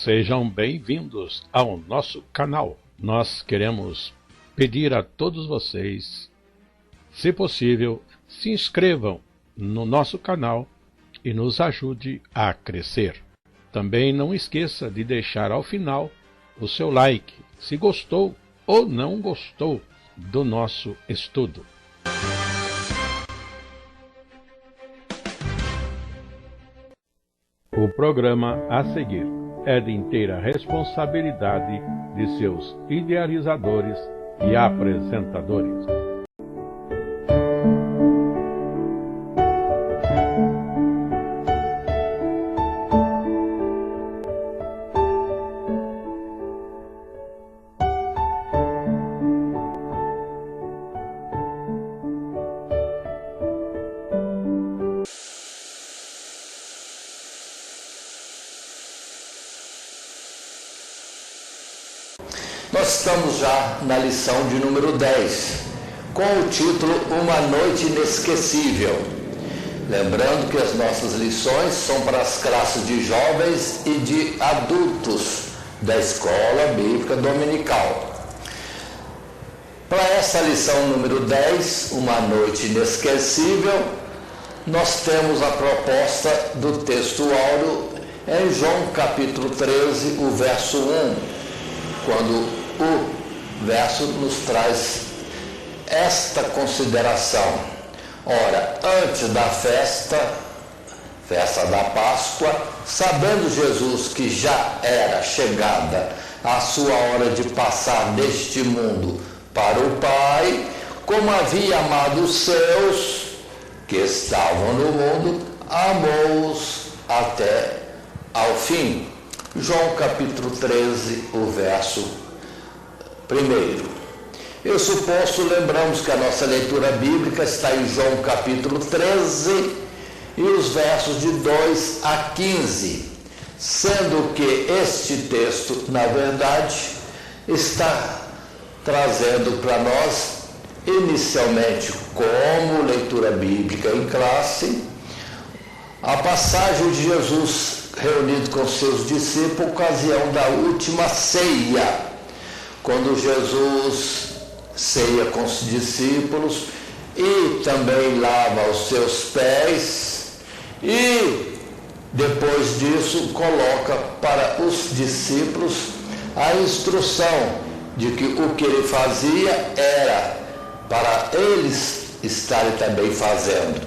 Sejam bem-vindos ao nosso canal. Nós queremos pedir a todos vocês, se possível, se inscrevam no nosso canal e nos ajude a crescer. Também não esqueça de deixar ao final o seu like, se gostou ou não gostou do nosso estudo. O programa a seguir é de inteira responsabilidade de seus idealizadores e apresentadores. Nós estamos já na lição de número 10, com o título Uma Noite Inesquecível. Lembrando que as nossas lições são para as classes de jovens e de adultos da Escola Bíblica Dominical. Para essa lição número 10, Uma Noite Inesquecível, nós temos a proposta do texto áureo em João capítulo 13, o verso 1, quando o verso nos traz esta consideração. Ora, antes da festa da Páscoa, sabendo Jesus que já era chegada a sua hora de passar deste mundo para o Pai, como havia amado os seus que estavam no mundo, amou-os até ao fim. João capítulo 13, o verso 1. Eu suposto, lembramos que a nossa leitura bíblica está em João capítulo 13 e os versos de 2 a 15, sendo que este texto, na verdade, está trazendo para nós, inicialmente como leitura bíblica em classe, a passagem de Jesus reunido com seus discípulos, ocasião da última ceia, quando Jesus ceia com os discípulos e também lava os seus pés e depois disso coloca para os discípulos a instrução de que o que ele fazia era para eles estarem também fazendo,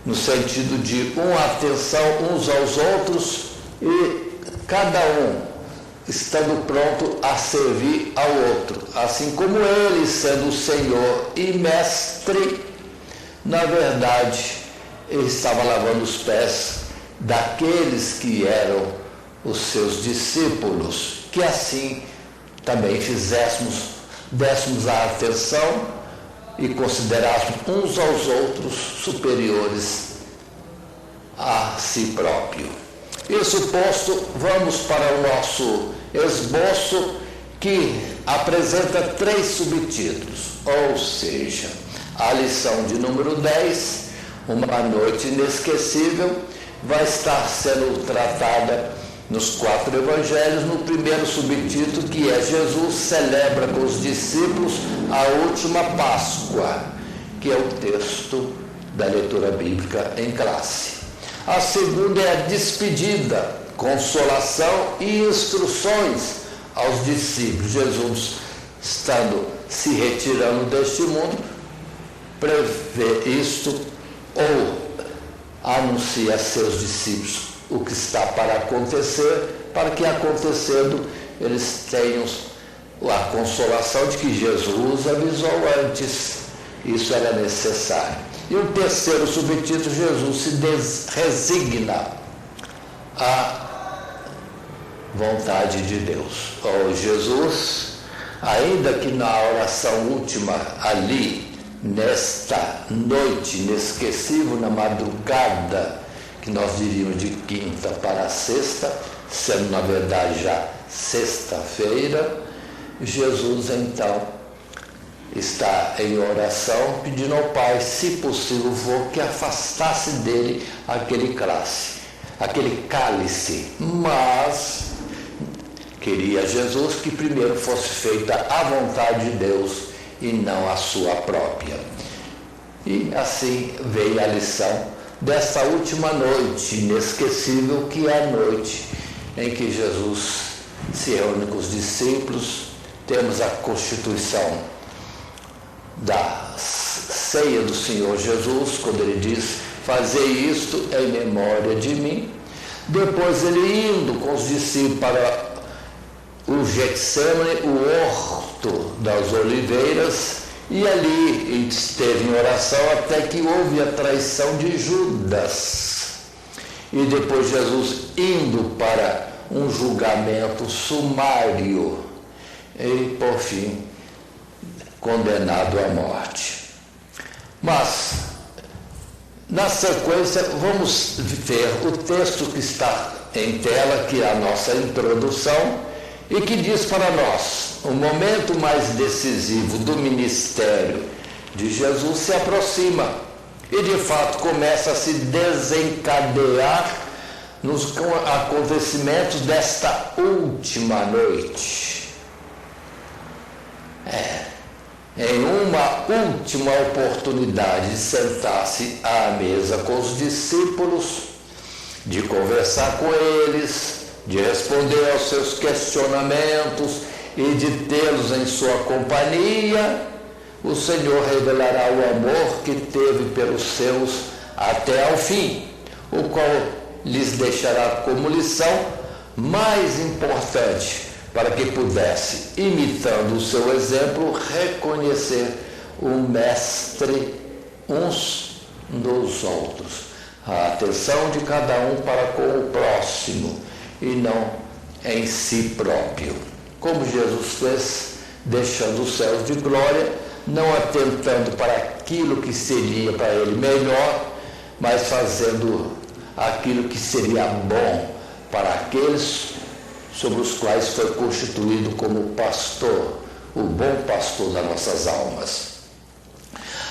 no sentido de uma atenção uns aos outros e cada um estando pronto a servir ao outro, assim como ele, sendo o Senhor e Mestre, na verdade, ele estava lavando os pés daqueles que eram os seus discípulos, que assim também dessemos a atenção e considerássemos uns aos outros superiores a si próprio. Isso posto, vamos para o nosso esboço, que apresenta 3 subtítulos, ou seja, a lição de número 10, Uma Noite Inesquecível, vai estar sendo tratada nos 4 evangelhos, no primeiro subtítulo, que é Jesus celebra com os discípulos a última Páscoa, que é o texto da leitura bíblica em classe. A segunda é a despedida, consolação e instruções aos discípulos. Jesus, estando se retirando deste mundo, prevê isto ou anuncia a seus discípulos o que está para acontecer, para que acontecendo eles tenham a consolação de que Jesus avisou antes. Isso era necessário. E o terceiro subtítulo, Jesus se resigna à vontade de Deus. Ou Jesus, ainda que na oração última ali, nesta noite inesquecível, na madrugada, que nós diríamos de quinta para sexta, sendo na verdade já sexta-feira, Jesus então está em oração pedindo ao Pai, se possível for, que afastasse dele aquele cálice, mas Queria Jesus que primeiro fosse feita a vontade de Deus e não a sua própria. E assim veio a lição dessa última noite inesquecível, que é a noite em que Jesus se reúne com os discípulos. Temos a constituição da ceia do Senhor Jesus, quando ele diz: fazei isto em memória de mim. Depois ele indo com os discípulos para o Getsemane, o horto das oliveiras, e ali esteve em oração até que houve a traição de Judas. E depois Jesus indo para um julgamento sumário e, por fim, condenado à morte. Mas, na sequência, vamos ver o texto que está em tela, que é a nossa introdução, e que diz para nós: o momento mais decisivo do ministério de Jesus se aproxima e, de fato, começa a se desencadear nos acontecimentos desta última noite. Em uma última oportunidade de sentar-se à mesa com os discípulos, de conversar com eles, de responder aos seus questionamentos e de tê-los em sua companhia, o Senhor revelará o amor que teve pelos seus até ao fim, o qual lhes deixará como lição mais importante, para que pudesse, imitando o seu exemplo, reconhecer o Mestre uns dos outros. A atenção de cada um para com o próximo e não em si próprio. Como Jesus fez, deixando os céus de glória, não atentando para aquilo que seria para ele melhor, mas fazendo aquilo que seria bom para aqueles sobre os quais foi constituído como pastor, o bom pastor das nossas almas.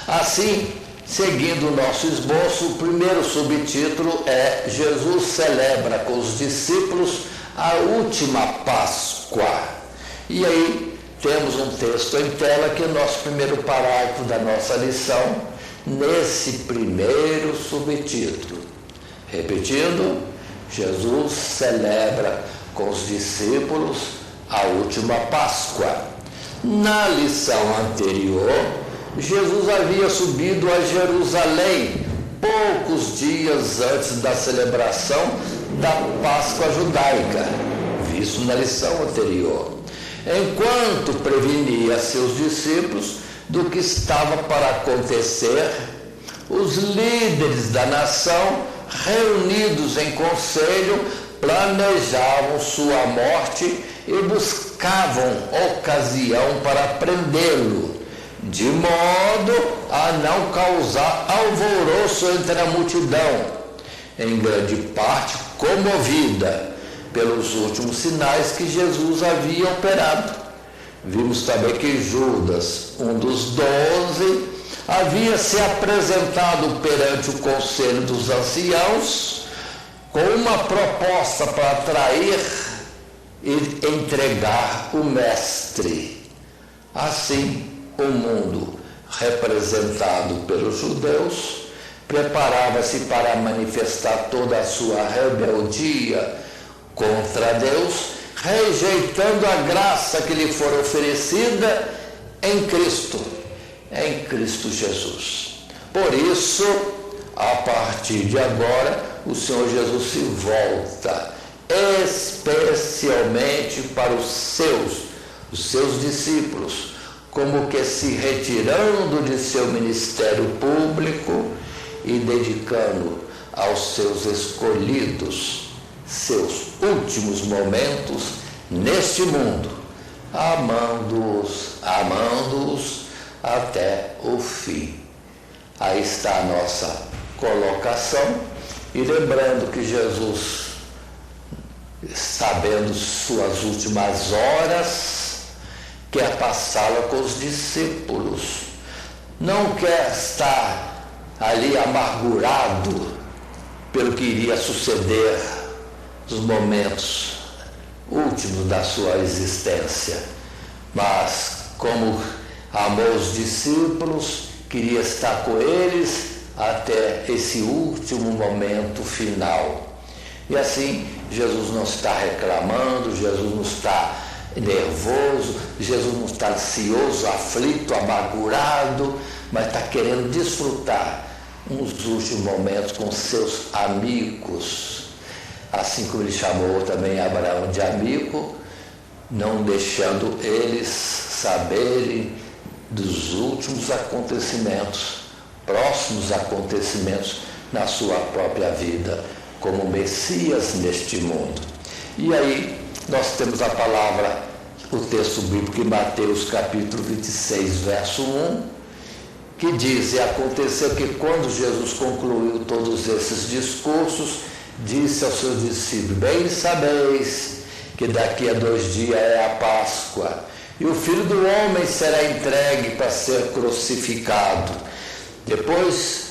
Assim, seguindo o nosso esboço, o primeiro subtítulo é: Jesus celebra com os discípulos a última Páscoa. E aí temos um texto em tela que é o nosso primeiro parágrafo da nossa lição, nesse primeiro subtítulo. Repetindo, Jesus celebra com os discípulos a última Páscoa. Na lição anterior, Jesus havia subido a Jerusalém poucos dias antes da celebração da Páscoa judaica, visto na lição anterior, enquanto prevenia seus discípulos do que estava para acontecer. Os líderes da nação, reunidos em conselho, planejavam sua morte e buscavam ocasião para prendê-lo, de modo a não causar alvoroço entre a multidão, em grande parte comovida pelos últimos sinais que Jesus havia operado. Vimos também que Judas, um dos 12, havia se apresentado perante o conselho dos anciãos com uma proposta para atrair e entregar o Mestre. Assim, o mundo, representado pelos judeus, preparava-se para manifestar toda a sua rebeldia contra Deus, rejeitando a graça que lhe fora oferecida em Cristo Jesus. Por isso, a partir de agora, o Senhor Jesus se volta especialmente para os seus discípulos, como que se retirando de seu ministério público e dedicando aos seus escolhidos seus últimos momentos neste mundo, amando-os até o fim. Aí está a nossa colocação, e lembrando que Jesus, sabendo suas últimas horas, quer passá-la com os discípulos, não quer estar ali amargurado pelo que iria suceder nos momentos últimos da sua existência. Mas, como amou os discípulos, queria estar com eles até esse último momento final. E assim, Jesus não está reclamando, Jesus não está nervoso, Jesus não está ansioso, aflito, amargurado, mas está querendo desfrutar uns últimos momentos com seus amigos, assim como ele chamou também Abraão de amigo, não deixando eles saberem dos últimos acontecimentos, próximos acontecimentos na sua própria vida, como Messias neste mundo. E aí nós temos a palavra, o texto bíblico em Mateus capítulo 26, verso 1, que diz: e aconteceu que quando Jesus concluiu todos esses discursos, disse aos seus discípulos: bem sabeis que daqui a 2 dias é a Páscoa, e o Filho do Homem será entregue para ser crucificado. Depois,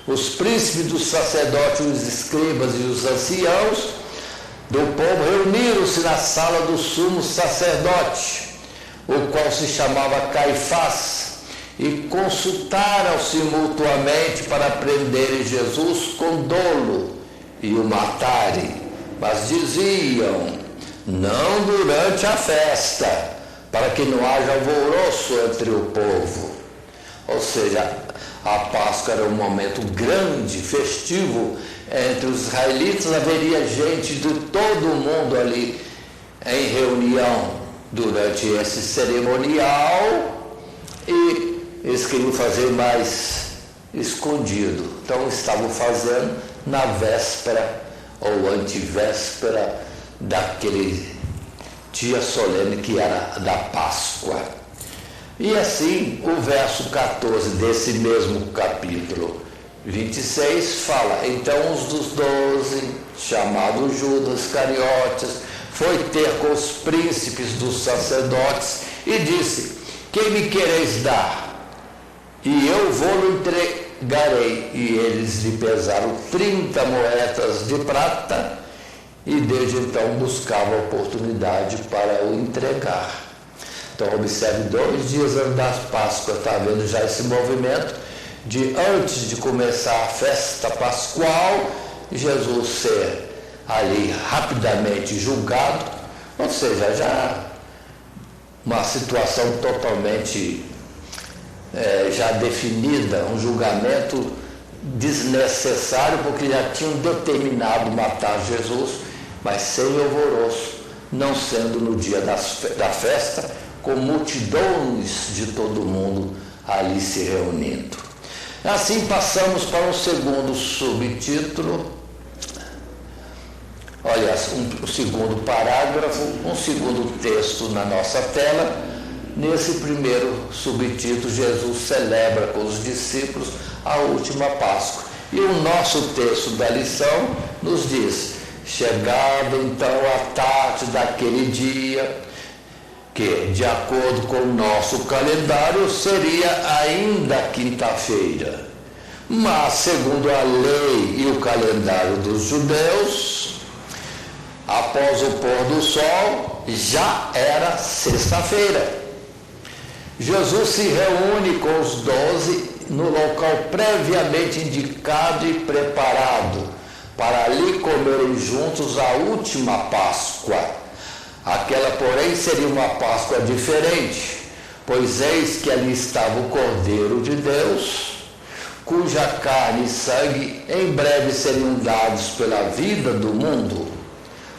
os príncipes dos sacerdotes, os escribas e os anciãos do povo reuniram-se na sala do sumo sacerdote, o qual se chamava Caifás, e consultaram-se mutuamente para prenderem Jesus com dolo e o matarem. Mas diziam: não durante a festa, para que não haja alvoroço entre o povo. Ou seja, a Páscoa era um momento grande, festivo entre os israelitas. Haveria gente de todo o mundo ali em reunião durante esse cerimonial, e eles queriam fazer mais escondido. Então estavam fazendo na véspera ou antivéspera daquele dia solene que era da Páscoa. E assim, o verso 14 desse mesmo capítulo 26 fala: então os dos 12, chamado Judas Iscariotes, foi ter com os príncipes dos sacerdotes e disse: quem me quereis dar? E eu vou-lo entregarei. E eles lhe pesaram 30 moedas de prata, e desde então buscava a oportunidade para o entregar. Então observe, 2 dias antes da Páscoa, está havendo já esse movimento de, antes de começar a festa pascual, Jesus ser ali rapidamente julgado, ou seja, já uma situação totalmente já definida, um julgamento desnecessário, porque já tinham determinado matar Jesus, mas sem alvoroço, não sendo no dia da festa, com multidões de todo mundo ali se reunindo. Assim passamos para um segundo subtítulo, olha, um segundo parágrafo, um segundo texto na nossa tela. Nesse primeiro subtítulo, Jesus celebra com os discípulos a última Páscoa. E o nosso texto da lição nos diz: chegada então a tarde daquele dia, que, de acordo com o nosso calendário, seria ainda quinta-feira. Mas, segundo a lei e o calendário dos judeus, após o pôr do sol, já era sexta-feira. Jesus se reúne com os 12 no local previamente indicado e preparado, para ali comerem juntos a última Páscoa. Aquela, porém, seria uma Páscoa diferente, pois eis que ali estava o Cordeiro de Deus, cuja carne e sangue em breve seriam dados pela vida do mundo,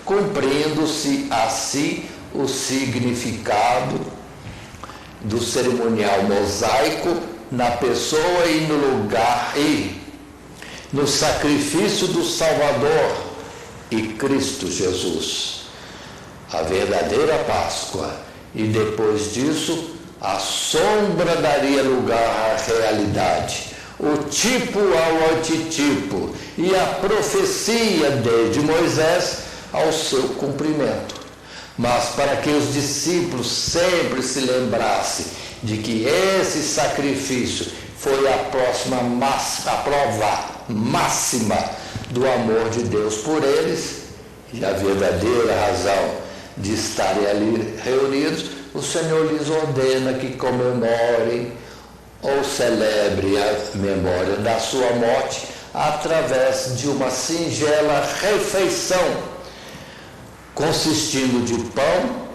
cumprindo-se assim o significado do cerimonial mosaico na pessoa e no lugar e no sacrifício do Salvador e Cristo Jesus. A verdadeira Páscoa, e depois disso a sombra daria lugar à realidade, o tipo ao antitipo e a profecia desde Moisés ao seu cumprimento. Mas para que os discípulos sempre se lembrassem de que esse sacrifício foi a prova máxima do amor de Deus por eles, e a verdadeira razão de estarem ali reunidos, o Senhor lhes ordena que comemorem ou celebrem a memória da sua morte através de uma singela refeição, consistindo de pão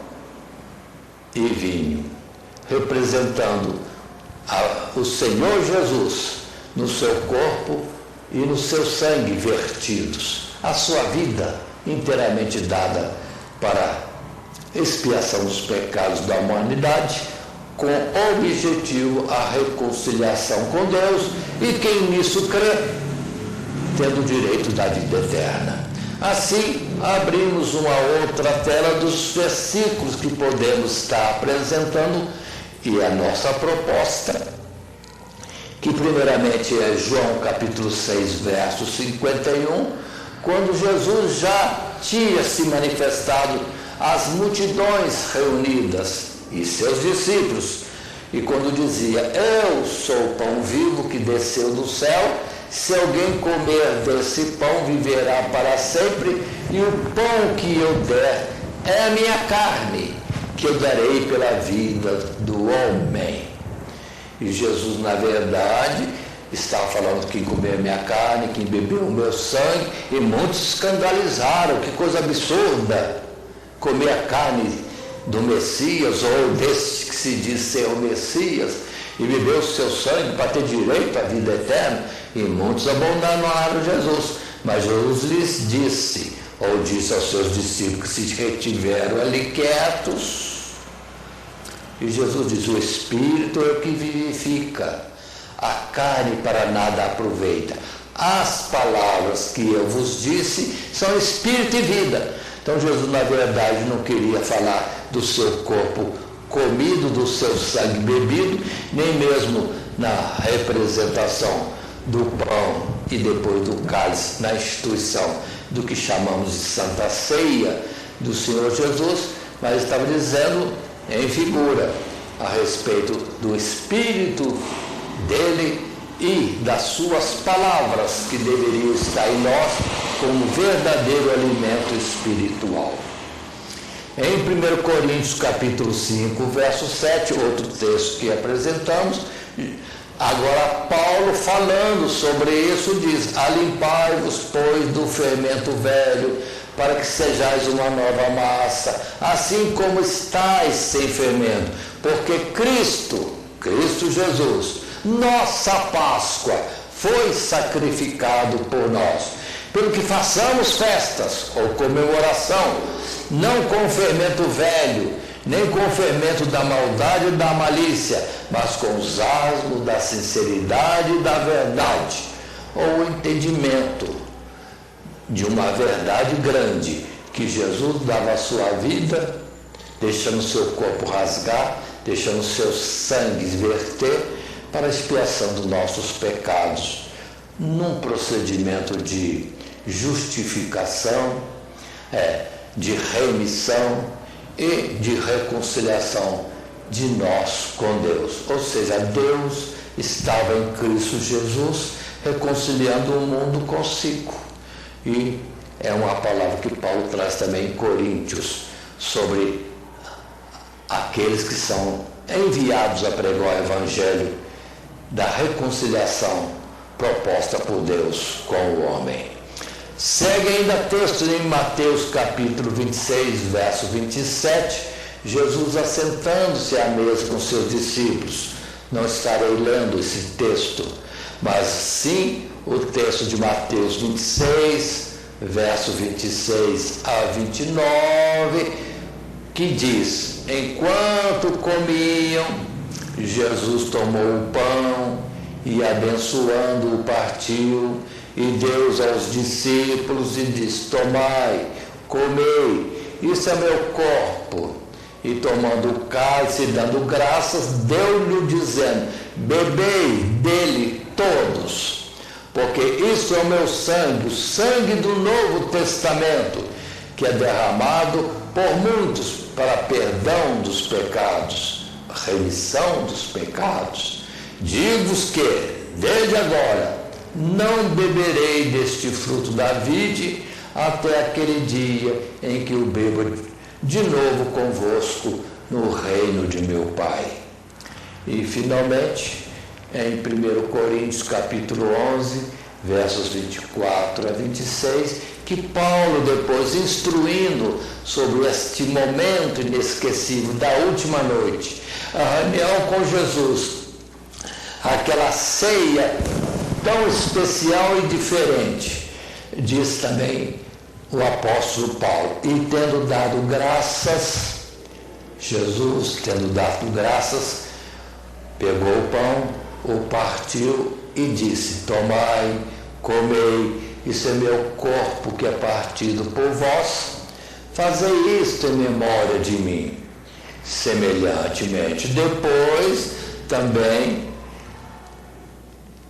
e vinho, representando o Senhor Jesus no seu corpo e no seu sangue vertidos, a sua vida inteiramente dada para expiação dos pecados da humanidade, com objetivo a reconciliação com Deus, e quem nisso crê, tendo o direito da vida eterna. Assim, abrimos uma outra tela dos versículos que podemos estar apresentando, e a nossa proposta, que primeiramente é João capítulo 6, verso 51, quando Jesus já tinha se manifestado às multidões reunidas e seus discípulos, e quando dizia: eu sou o pão vivo que desceu do céu, se alguém comer desse pão viverá para sempre, e o pão que eu der é a minha carne, que eu darei pela vida do homem. E Jesus, na verdade, estava falando que quem comer minha carne, quem bebeu o meu sangue, e muitos escandalizaram: que coisa absurda, comer a carne do Messias, ou desse que se diz ser o Messias, e beber o seu sangue para ter direito à vida eterna. E muitos abandonaram Jesus, mas Jesus lhes disse, ou disse aos seus discípulos que se retiveram ali quietos. E Jesus diz: o Espírito é o que vivifica, a carne para nada aproveita. As palavras que eu vos disse são Espírito e vida. Então Jesus, na verdade, não queria falar do seu corpo comido, do seu sangue bebido, nem mesmo na representação do pão e depois do cálice, na instituição do que chamamos de Santa Ceia do Senhor Jesus, mas estava dizendo em figura a respeito do Espírito dele e das suas palavras, que deveriam estar em nós como verdadeiro alimento espiritual. Em 1 Coríntios capítulo 5, verso 7, outro texto que apresentamos, agora Paulo, falando sobre isso, diz: alimpai-vos, pois, do fermento velho, para que sejais uma nova massa, assim como estáis sem fermento, porque Cristo Jesus, nossa Páscoa, foi sacrificado por nós, pelo que façamos festas ou comemoração, não com fermento velho, nem com fermento da maldade e da malícia, mas com os asmos da sinceridade e da verdade, ou o entendimento de uma verdade grande, que Jesus dava a sua vida, deixando seu corpo rasgar, deixando seu sangue verter, para a expiação dos nossos pecados, num procedimento de justificação, de remissão e de reconciliação de nós com Deus. Ou seja, Deus estava em Cristo Jesus reconciliando o mundo consigo. E é uma palavra que Paulo traz também em Coríntios, sobre aqueles que são enviados a pregar o Evangelho da reconciliação proposta por Deus com o homem. Segue ainda texto em Mateus capítulo 26, verso 27, Jesus assentando-se à mesa com seus discípulos. Não estarei lendo esse texto, mas sim o texto de Mateus 26, verso 26 a 29, que diz: enquanto comiam, Jesus tomou o pão e, abençoando-o, partiu e deu aos discípulos e disse: tomai, comei, isso é meu corpo. E tomando o cálice e dando graças, deu-lhe dizendo: bebei dele todos, porque isso é o meu sangue, o sangue do Novo Testamento, que é derramado por muitos para perdão dos pecados, remissão dos pecados. Digo-vos que, desde agora, não beberei deste fruto da vide, até aquele dia em que o beba de novo convosco no reino de meu Pai. E finalmente, em 1 Coríntios capítulo 11, versos 24 a 26, que Paulo, depois instruindo sobre este momento inesquecível da última noite, a reunião com Jesus, aquela ceia tão especial e diferente, diz também o apóstolo Paulo, e tendo dado graças, Jesus, tendo dado graças, pegou o pão, o partiu e disse: tomai, comei, isso é meu corpo que é partido por vós, fazei isto em memória de mim. Semelhantemente, depois também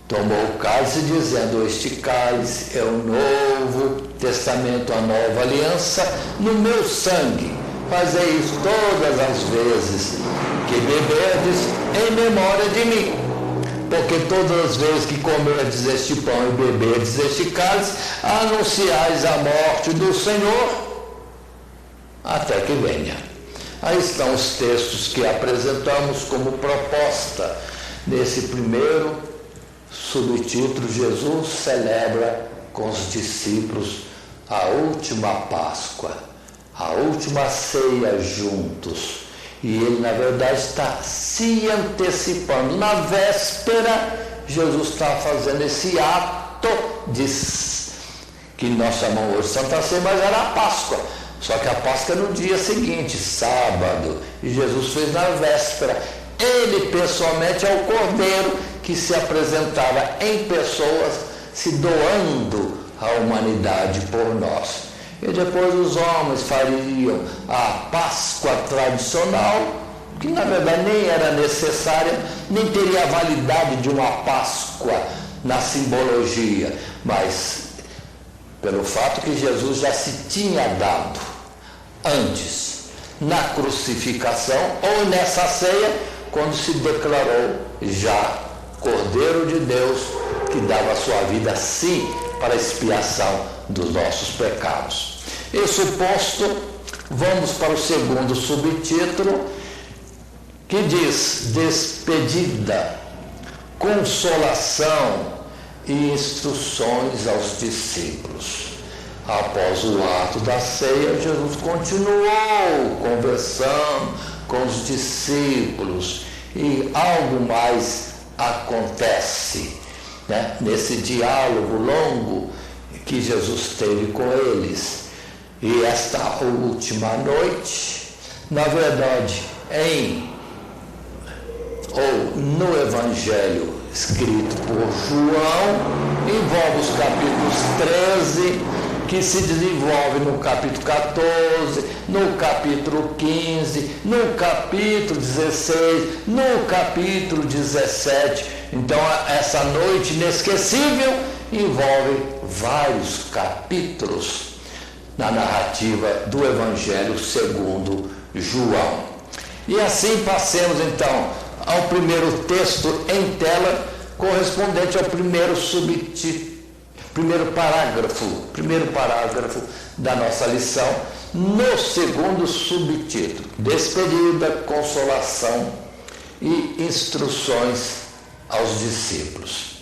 tomou o cálice, dizendo: este cálice é o novo testamento, a nova aliança, no meu sangue. Fazei isso todas as vezes que beberdes em memória de mim. Porque todas as vezes que comerdes este pão e beberdes este cálice, anunciais a morte do Senhor até que venha. Aí estão os textos que apresentamos como proposta nesse primeiro subtítulo: Jesus celebra com os discípulos a última Páscoa, a última ceia juntos. E ele, na verdade, está se antecipando. Na véspera, Jesus está fazendo esse ato que nós chamamos hoje de Santa Ceia, mas era a Páscoa. Só que a Páscoa é no dia seguinte, sábado. E Jesus fez na véspera. Ele, pessoalmente, é o Cordeiro que se apresentava em pessoas, se doando à humanidade por nós. E depois os homens fariam a Páscoa tradicional, que na verdade nem era necessária, nem teria a validade de uma Páscoa na simbologia, mas pelo fato que Jesus já se tinha dado antes, na crucificação ou nessa ceia, quando se declarou já Cordeiro de Deus, que dava a sua vida sim para a expiação dos nossos pecados. Isso posto, vamos para o segundo subtítulo, que diz: despedida, consolação e instruções aos discípulos. Após o ato da ceia, Jesus continuou conversando com os discípulos e algo mais acontece, né? Nesse diálogo longo que Jesus teve com eles. E esta última noite, na verdade, no Evangelho escrito por João, envolve os capítulos 13, que se desenvolve no capítulo 14, no capítulo 15, no capítulo 16, no capítulo 17. Então, essa noite inesquecível envolve vários capítulos na narrativa do Evangelho segundo João. E assim passemos então ao primeiro texto em tela, correspondente ao primeiro parágrafo da nossa lição, no segundo subtítulo: despedida, consolação e instruções aos discípulos.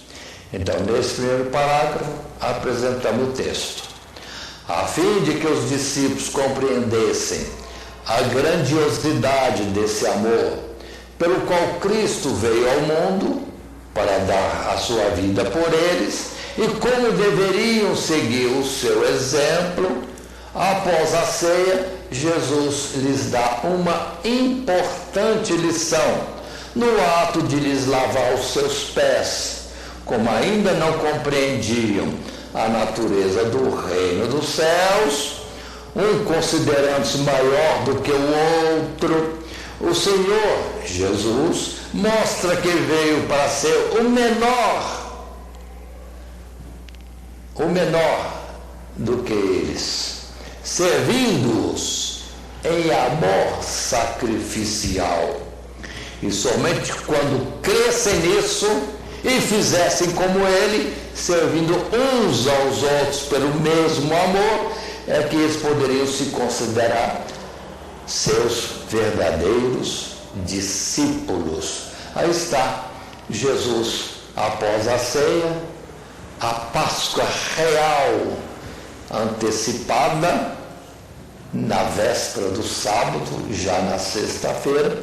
Então, nesse primeiro parágrafo, apresentamos o texto. A fim de que os discípulos compreendessem a grandiosidade desse amor, pelo qual Cristo veio ao mundo para dar a sua vida por eles, e como deveriam seguir o seu exemplo, após a ceia, Jesus lhes dá uma importante lição no ato de lhes lavar os seus pés. Como ainda não compreendiam a natureza do reino dos céus, um considerando-se maior do que o outro, o Senhor Jesus mostra que veio para ser o menor do que eles, servindo-os em amor sacrificial. E somente quando crescem nisso e fizessem como ele, servindo uns aos outros pelo mesmo amor, é que eles poderiam se considerar seus verdadeiros discípulos. Aí está Jesus após a ceia, a Páscoa real antecipada na véspera do sábado, já na sexta-feira,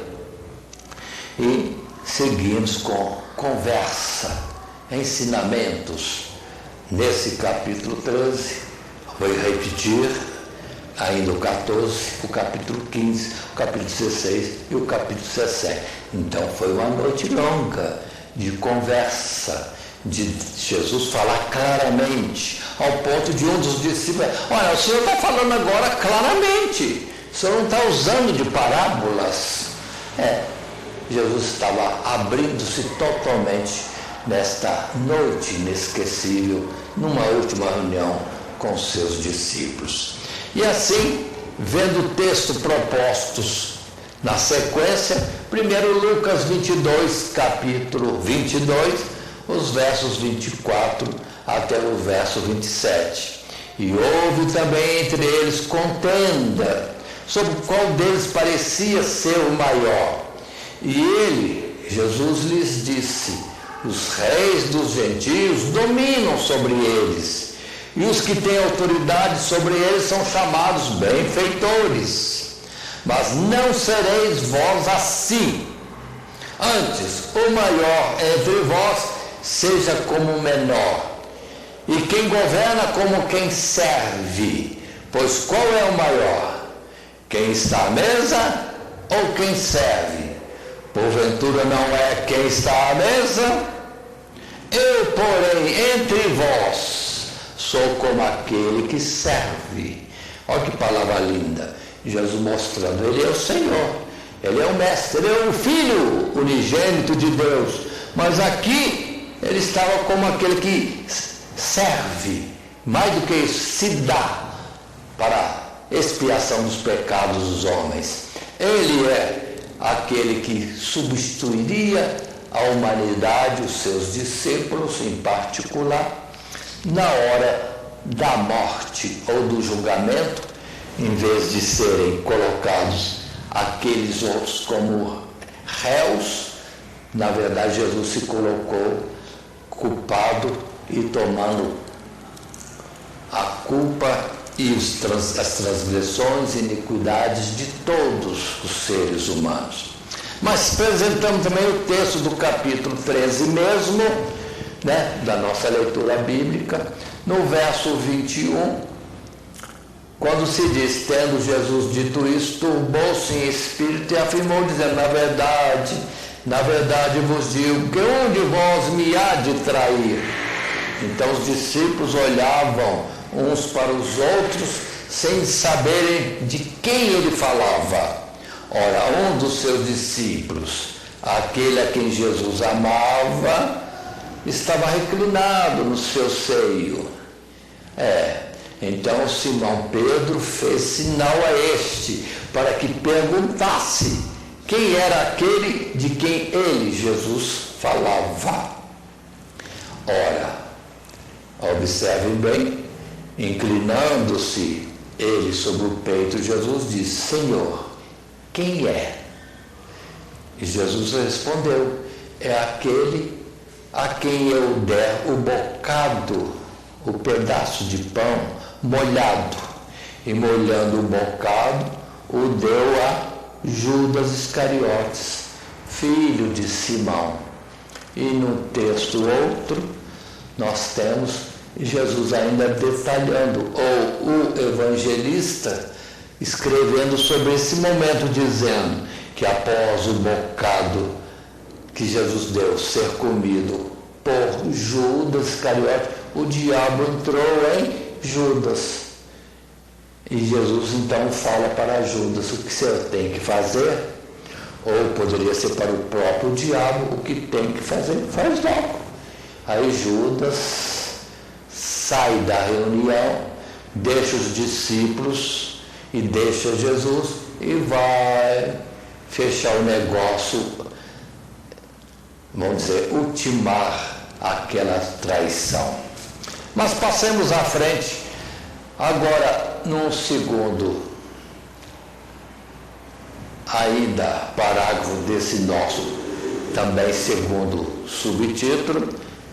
e seguimos com conversa, ensinamentos. Nesse capítulo 13, vou repetir ainda o 14, o capítulo 15, o capítulo 16 e o capítulo 17. Então foi uma noite longa de conversa, de Jesus falar claramente, ao ponto de um dos discípulos: olha, o Senhor está falando agora claramente, o Senhor não está usando de parábolas. Jesus estava abrindo-se totalmente nesta noite inesquecível, numa última reunião com seus discípulos. E assim, vendo o texto propostos na sequência, primeiro Lucas 22, capítulo 22, os versos 24 até o verso 27. E houve também entre eles contenda sobre qual deles parecia ser o maior. E ele, Jesus, lhes disse: os reis dos gentios dominam sobre eles, e os que têm autoridade sobre eles são chamados benfeitores. Mas não sereis vós assim. Antes, o maior entre vós seja como o menor, e quem governa como quem serve. Pois qual é o maior? Quem está à mesa ou quem serve? Porventura não é quem está à mesa? Eu, porém, entre vós, sou como aquele que serve. Olha que palavra linda. Jesus mostrando, ele é o Senhor, ele é o Mestre, ele é o Filho unigênito de Deus. Mas aqui, ele estava como aquele que serve, mais do que isso, se dá para expiação dos pecados dos homens. Ele é aquele que substituiria a humanidade, os seus discípulos em particular, na hora da morte ou do julgamento, em vez de serem colocados aqueles outros como réus. Na verdade, Jesus se colocou culpado e tomando a culpa e as transgressões e iniquidades de todos os seres humanos. Mas apresentamos também o texto do capítulo 13 mesmo, da nossa leitura bíblica, no verso 21, quando se diz: tendo Jesus dito isso, turbou-se em espírito e afirmou, dizendo: na verdade vos digo que um de vós me há de trair. Então os discípulos olhavam uns para os outros, sem saberem de quem ele falava. Ora, um dos seus discípulos, aquele a quem Jesus amava, estava reclinado no seu seio. Então Simão Pedro fez sinal a este, para que perguntasse quem era aquele de quem ele, Jesus, falava. Ora, observem bem, inclinando-se ele sobre o peito, Jesus disse: Senhor, quem é? E Jesus respondeu: é aquele a quem eu der o bocado, o pedaço de pão molhado. E molhando o bocado, o deu a Judas Iscariotes, filho de Simão. E no texto outro, nós temos Jesus ainda detalhando, ou o evangelista escrevendo sobre esse momento, dizendo que após o bocado que Jesus deu ser comido por Judas Iscariotes, o diabo entrou em Judas. E Jesus então fala para Judas: o que você tem que fazer? Ou poderia ser para o próprio diabo: o que tem que fazer, faz logo. Aí Judas sai da reunião, deixa os discípulos e deixa Jesus e vai fechar o negócio, vamos dizer, ultimar aquela traição. Mas passemos à frente, agora num segundo ainda parágrafo desse nosso também segundo subtítulo,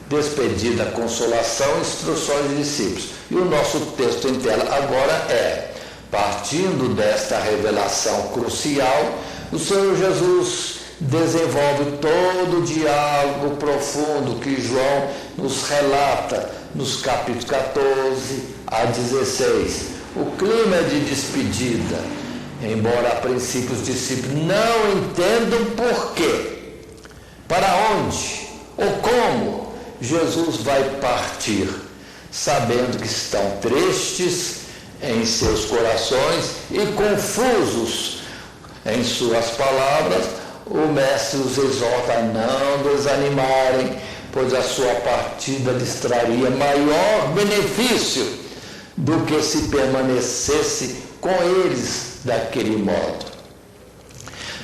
despedida, consolação, instruções de discípulos. E o nosso texto em tela agora é: partindo desta revelação crucial, o Senhor Jesus desenvolve todo o diálogo profundo que João nos relata nos capítulos 14 a 16. O clima é de despedida, embora a princípio os discípulos não entendam por quê, para onde ou como Jesus vai partir, sabendo que estão tristes em seus corações e confusos em suas palavras. O mestre os exorta a não desanimarem, pois a sua partida lhes traria maior benefício do que se permanecesse com eles daquele modo.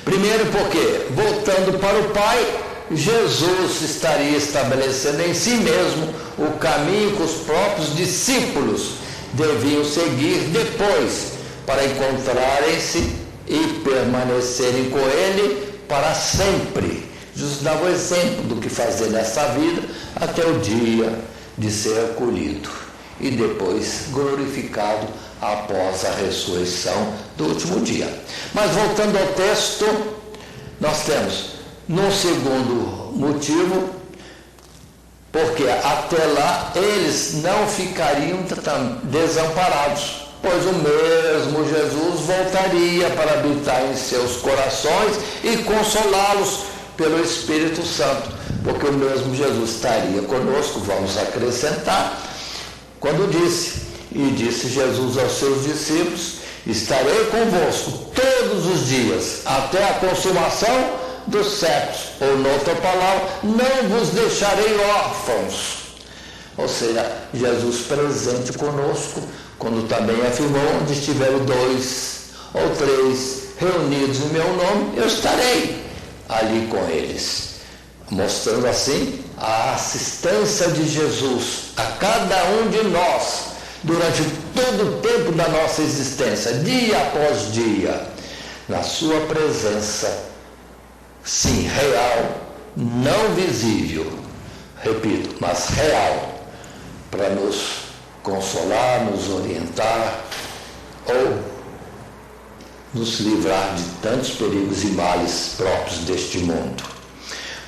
Primeiro porque, voltando para o Pai, Jesus estaria estabelecendo em si mesmo o caminho que os próprios discípulos deviam seguir depois, para encontrarem-se e permanecerem com Ele para sempre. Jesus dava o exemplo do que fazer nessa vida até o dia de ser acolhido e depois glorificado após a ressurreição do último dia. Mas voltando ao texto, nós temos no segundo motivo, porque até lá eles não ficariam desamparados, pois o mesmo Jesus voltaria para habitar em seus corações e consolá-los pelo Espírito Santo, porque o mesmo Jesus estaria conosco, vamos acrescentar, quando disse Jesus aos seus discípulos: estarei convosco todos os dias, até a consumação dos séculos, ou noutra palavra, não vos deixarei órfãos. Ou seja, Jesus presente conosco, quando também afirmou: onde estiverem 2 ou 3 reunidos em meu nome, eu estarei ali com eles, mostrando assim a assistência de Jesus a cada um de nós durante todo o tempo da nossa existência, dia após dia, na sua presença, sim, real, não visível, repito, mas real, para nos consolar, nos orientar ou nos livrar de tantos perigos e males próprios deste mundo.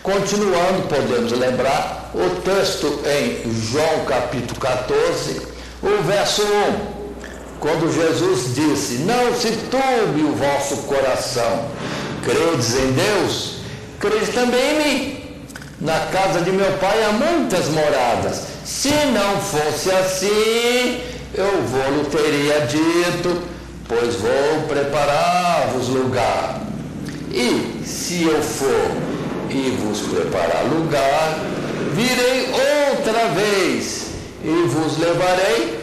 Continuando, podemos lembrar o texto em João capítulo 14, o verso 1, quando Jesus disse: não se turbe o vosso coração, credes em Deus, crede também em mim. Na casa de meu Pai há muitas moradas, se não fosse assim, eu vou-lhe teria dito, pois vou preparar-vos lugar. E se eu for e vos preparar lugar, virei outra vez e vos levarei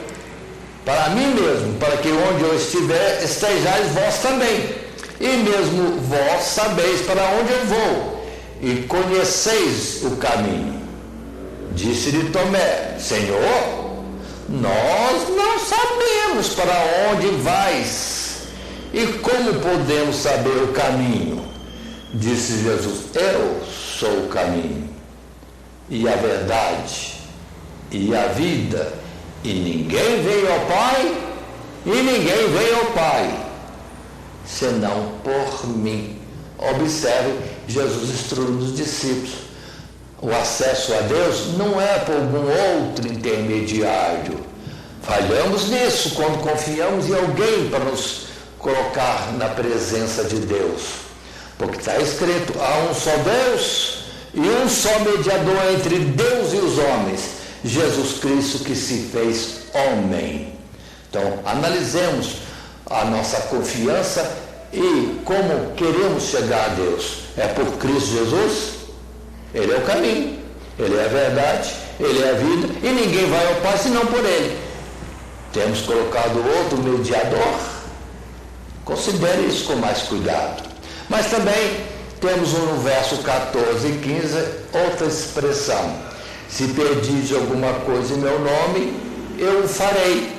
para mim mesmo, para que onde eu estiver, estejais vós também. E mesmo vós sabeis para onde eu vou, e conheceis o caminho. Disse-lhe Tomé: Senhor, nós não sabemos para onde vais, e como podemos saber o caminho? Disse Jesus: eu sou o caminho, e a verdade, e a vida, e ninguém veio ao Pai, e ninguém veio ao Pai, senão por mim. Observe, Jesus instruindo os discípulos. O acesso a Deus não é por algum outro intermediário. Falhamos nisso quando confiamos em alguém para nos colocar na presença de Deus. Porque está escrito: há um só Deus e um só mediador entre Deus e os homens, Jesus Cristo, que se fez homem. Então, analisemos a nossa confiança e como queremos chegar a Deus. É por Cristo Jesus? Ele é o caminho, Ele é a verdade, Ele é a vida, e ninguém vai ao Pai senão por Ele. Temos colocado outro mediador? Considere isso com mais cuidado. Mas também temos no verso 14 e 15 outra expressão: se pedis alguma coisa em meu nome, eu o farei.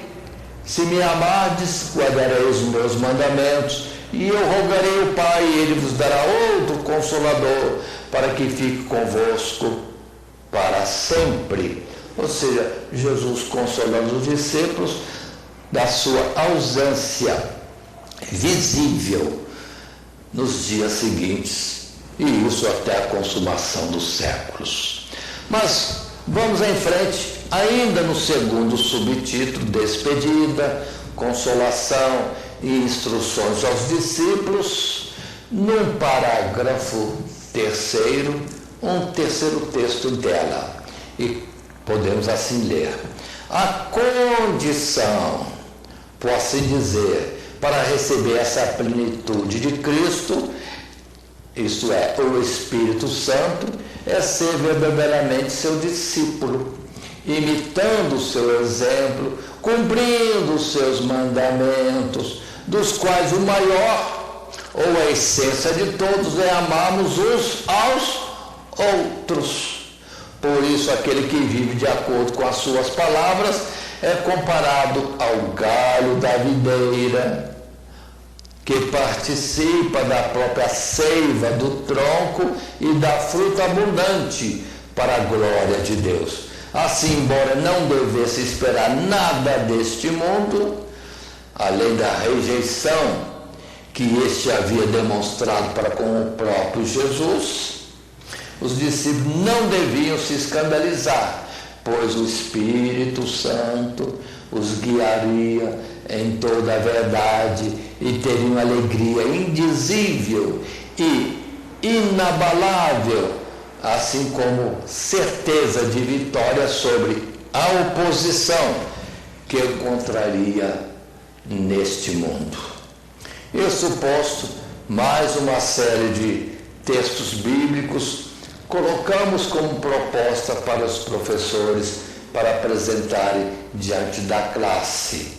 Se me amardes, guardareis os meus mandamentos, E eu rogarei ao Pai, e Ele vos dará outro Consolador, para que fique convosco para sempre. Ou seja, Jesus consolando os discípulos da sua ausência visível nos dias seguintes, e isso até a consumação dos séculos. Mas vamos em frente, ainda no segundo subtítulo, despedida, consolação e instruções aos discípulos, num parágrafo terceiro, um terceiro texto dela, e podemos assim ler: a condição, por assim dizer, para receber essa plenitude de Cristo, isto é, o Espírito Santo, é ser verdadeiramente seu discípulo, imitando o seu exemplo, cumprindo os seus mandamentos, dos quais o maior, ou a essência de todos, é amarmos uns aos outros. Por isso, aquele que vive de acordo com as suas palavras é comparado ao galho da videira, que participa da própria seiva do tronco e da fruta abundante para a glória de Deus. Assim, embora não devesse esperar nada deste mundo, além da rejeição que este havia demonstrado para com o próprio Jesus, os discípulos não deviam se escandalizar, pois o Espírito Santo os guiaria em toda a verdade e teriam alegria indizível e inabalável, assim como certeza de vitória sobre a oposição que encontraria neste mundo. Isso posto, mais uma série de textos bíblicos colocamos como proposta para os professores para apresentarem diante da classe,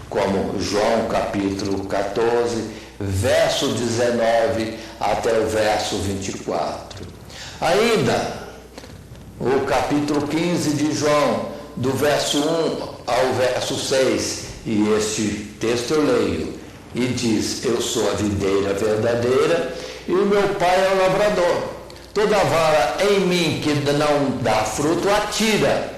como João capítulo 14, verso 19 até o verso 24. Ainda o capítulo 15 de João, do verso 1 ao verso 6, e este texto eu leio, e diz: eu sou a videira verdadeira e o meu pai é o lavrador. Toda vara em mim que não dá fruto, atira,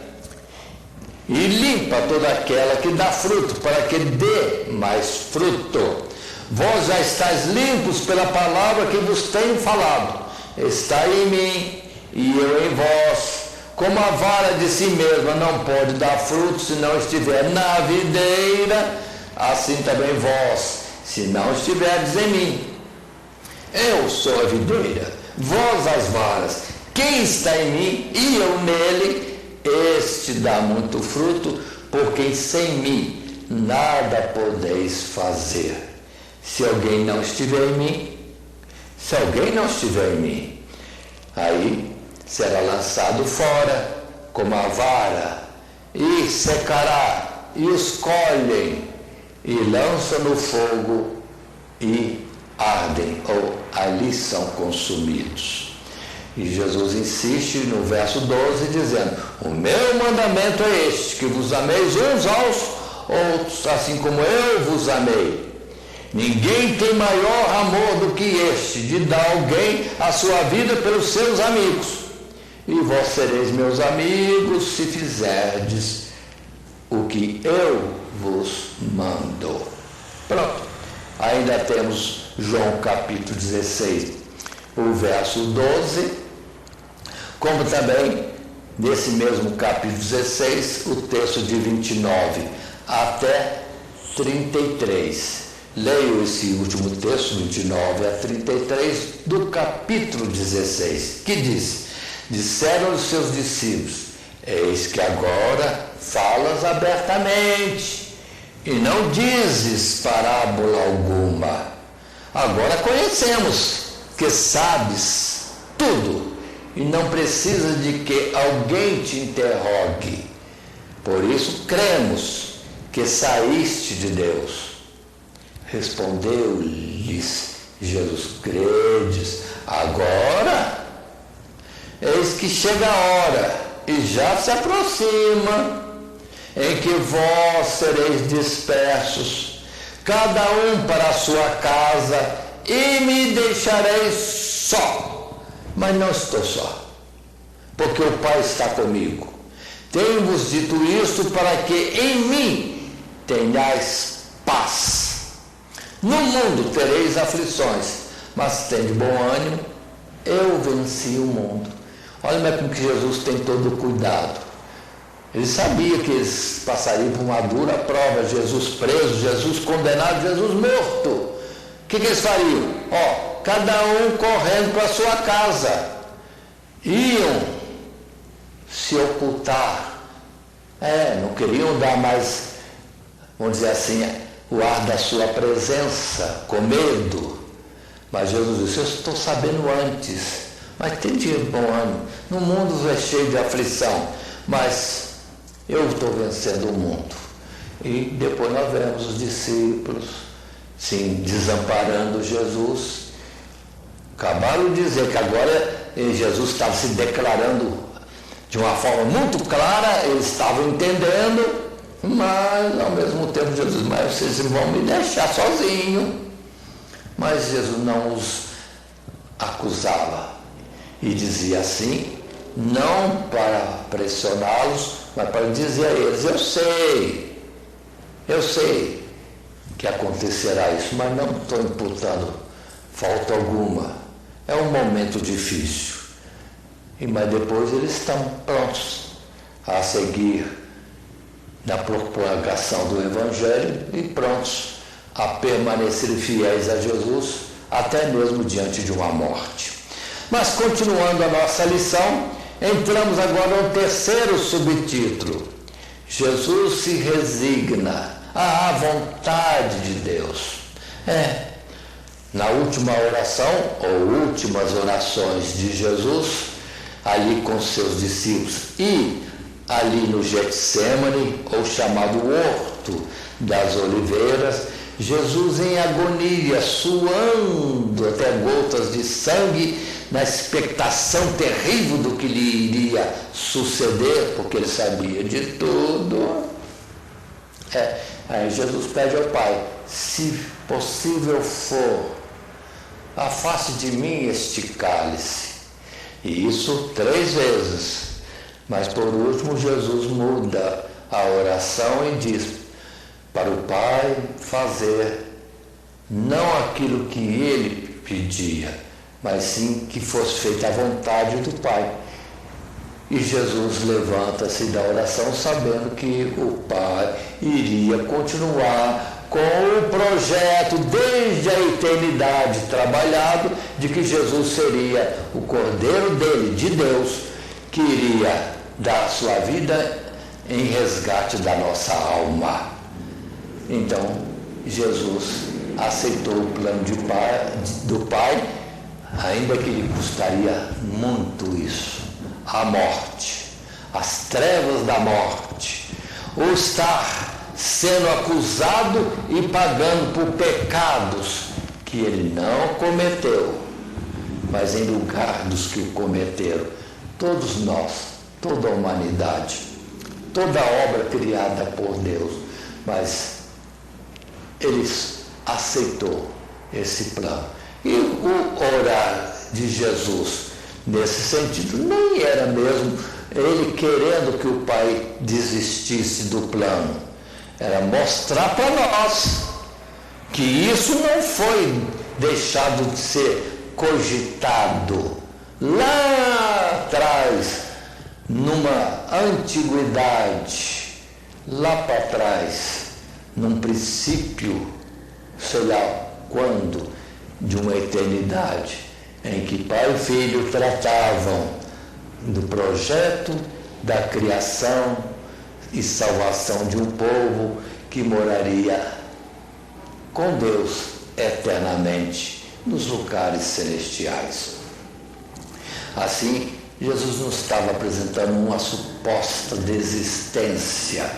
e limpa toda aquela que dá fruto, para que dê mais fruto. Vós já estáis limpos pela palavra que vos tenho falado. Está em mim e eu em vós. Como a vara de si mesma não pode dar fruto se não estiver na videira, assim também vós, se não estiverdes em mim. Eu sou a videira, vós as varas. Quem está em mim e eu nele, este dá muito fruto, porque sem mim nada podeis fazer. Se alguém não estiver em mim, aí será lançado fora como a vara, e secará, e os colhem, e lançam no fogo, e ardem, ou ali são consumidos. E Jesus insiste no verso 12, dizendo: o meu mandamento é este, que vos ameis uns aos outros, assim como eu vos amei. Ninguém tem maior amor do que este, de dar alguém a sua vida pelos seus amigos. E vós sereis meus amigos, se fizerdes o que eu vos mando. Pronto. Ainda temos João capítulo 16, o verso 12, como também, nesse mesmo capítulo 16, o texto de 29 até 33. Leio esse último texto, 29 a 33, do capítulo 16, que diz: disseram os seus discípulos: eis que agora falas abertamente, e não dizes parábola alguma. Agora conhecemos que sabes tudo, e não precisas de que alguém te interrogue. Por isso cremos que saíste de Deus. Respondeu-lhes Jesus: credes agora? Eis que chega a hora, e já se aproxima, em que vós sereis dispersos, cada um para a sua casa, e me deixarei só. Mas não estou só, porque o Pai está comigo. Tenho-vos dito isto para que em mim tenhais paz. No mundo tereis aflições, mas tende bom ânimo, eu venci o mundo. Olha como que Jesus tem todo o cuidado. Ele sabia que eles passariam por uma dura prova, Jesus preso, Jesus condenado, Jesus morto. O que eles fariam? Cada um correndo para a sua casa. Iam se ocultar. Não queriam dar mais, vamos dizer assim, o ar da sua presença, com medo. Mas Jesus disse, eu estou sabendo antes, mas tem dia bom ânimo. No mundo é cheio de aflição, mas eu estou vencendo o mundo. E depois nós vemos os discípulos, sim, desamparando Jesus. Acabaram de dizer que agora Jesus estava se declarando de uma forma muito clara, eles estavam entendendo, mas ao mesmo tempo Jesus, mas vocês vão me deixar sozinho. Mas Jesus não os acusava e dizia assim, não para pressioná-los, mas para dizer a eles, eu sei que acontecerá isso, mas não estou imputando falta alguma. É um momento difícil. Mas depois eles estão prontos a seguir na propagação do Evangelho e prontos a permanecer fiéis a Jesus, até mesmo diante de uma morte. Mas continuando a nossa lição, entramos agora no terceiro subtítulo. Jesus se resigna à vontade de Deus. Na última oração, ou últimas orações de Jesus, ali com seus discípulos e ali no Getsêmani, ou chamado Horto das Oliveiras, Jesus em agonia, suando até gotas de sangue, na expectação terrível do que lhe iria suceder, porque ele sabia de tudo. Aí Jesus pede ao Pai, se possível for, afaste de mim este cálice. E isso 3 vezes. Mas por último Jesus muda a oração e diz para o Pai fazer não aquilo que ele pedia, mas sim que fosse feita a vontade do Pai. E Jesus levanta-se da oração sabendo que o Pai iria continuar com o projeto desde a eternidade trabalhado de que Jesus seria o Cordeiro dele, de Deus, que iria dar sua vida em resgate da nossa alma. Então, Jesus aceitou o plano do Pai, ainda que lhe custaria muito isso. A morte, as trevas da morte, o estar sendo acusado e pagando por pecados que ele não cometeu, mas em lugar dos que o cometeram. Todos nós, toda a humanidade, toda a obra criada por Deus, mas ele aceitou esse plano. E o orar de Jesus, nesse sentido, nem era mesmo ele querendo que o Pai desistisse do plano, era mostrar para nós que isso não foi deixado de ser cogitado lá atrás, numa antiguidade, lá para trás, num princípio, sei lá quando, de uma eternidade, em que Pai e Filho tratavam do projeto da criação e salvação de um povo que moraria com Deus eternamente nos lugares celestiais. Assim, Jesus não estava apresentando uma suposta desistência,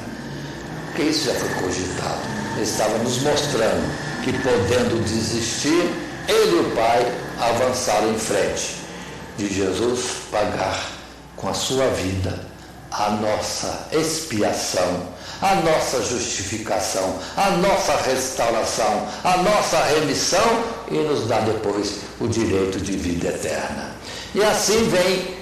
porque isso já foi cogitado. Ele estava nos mostrando que, podendo desistir, ele e o Pai avançaram em frente de Jesus pagar com a sua vida a nossa expiação, a nossa justificação, a nossa restauração, a nossa remissão e nos dá depois o direito de vida eterna. E assim vem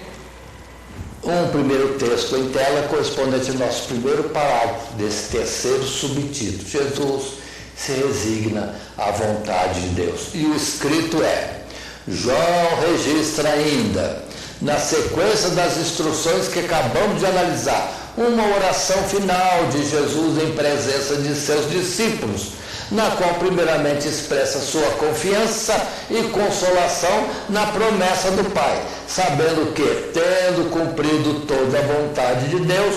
um primeiro texto em tela correspondente ao nosso primeiro parágrafo desse terceiro subtítulo. Jesus se resigna à vontade de Deus. E o escrito é: João registra ainda, na sequência das instruções que acabamos de analisar, uma oração final de Jesus em presença de seus discípulos, na qual primeiramente expressa sua confiança e consolação na promessa do Pai, sabendo que, tendo cumprido toda a vontade de Deus,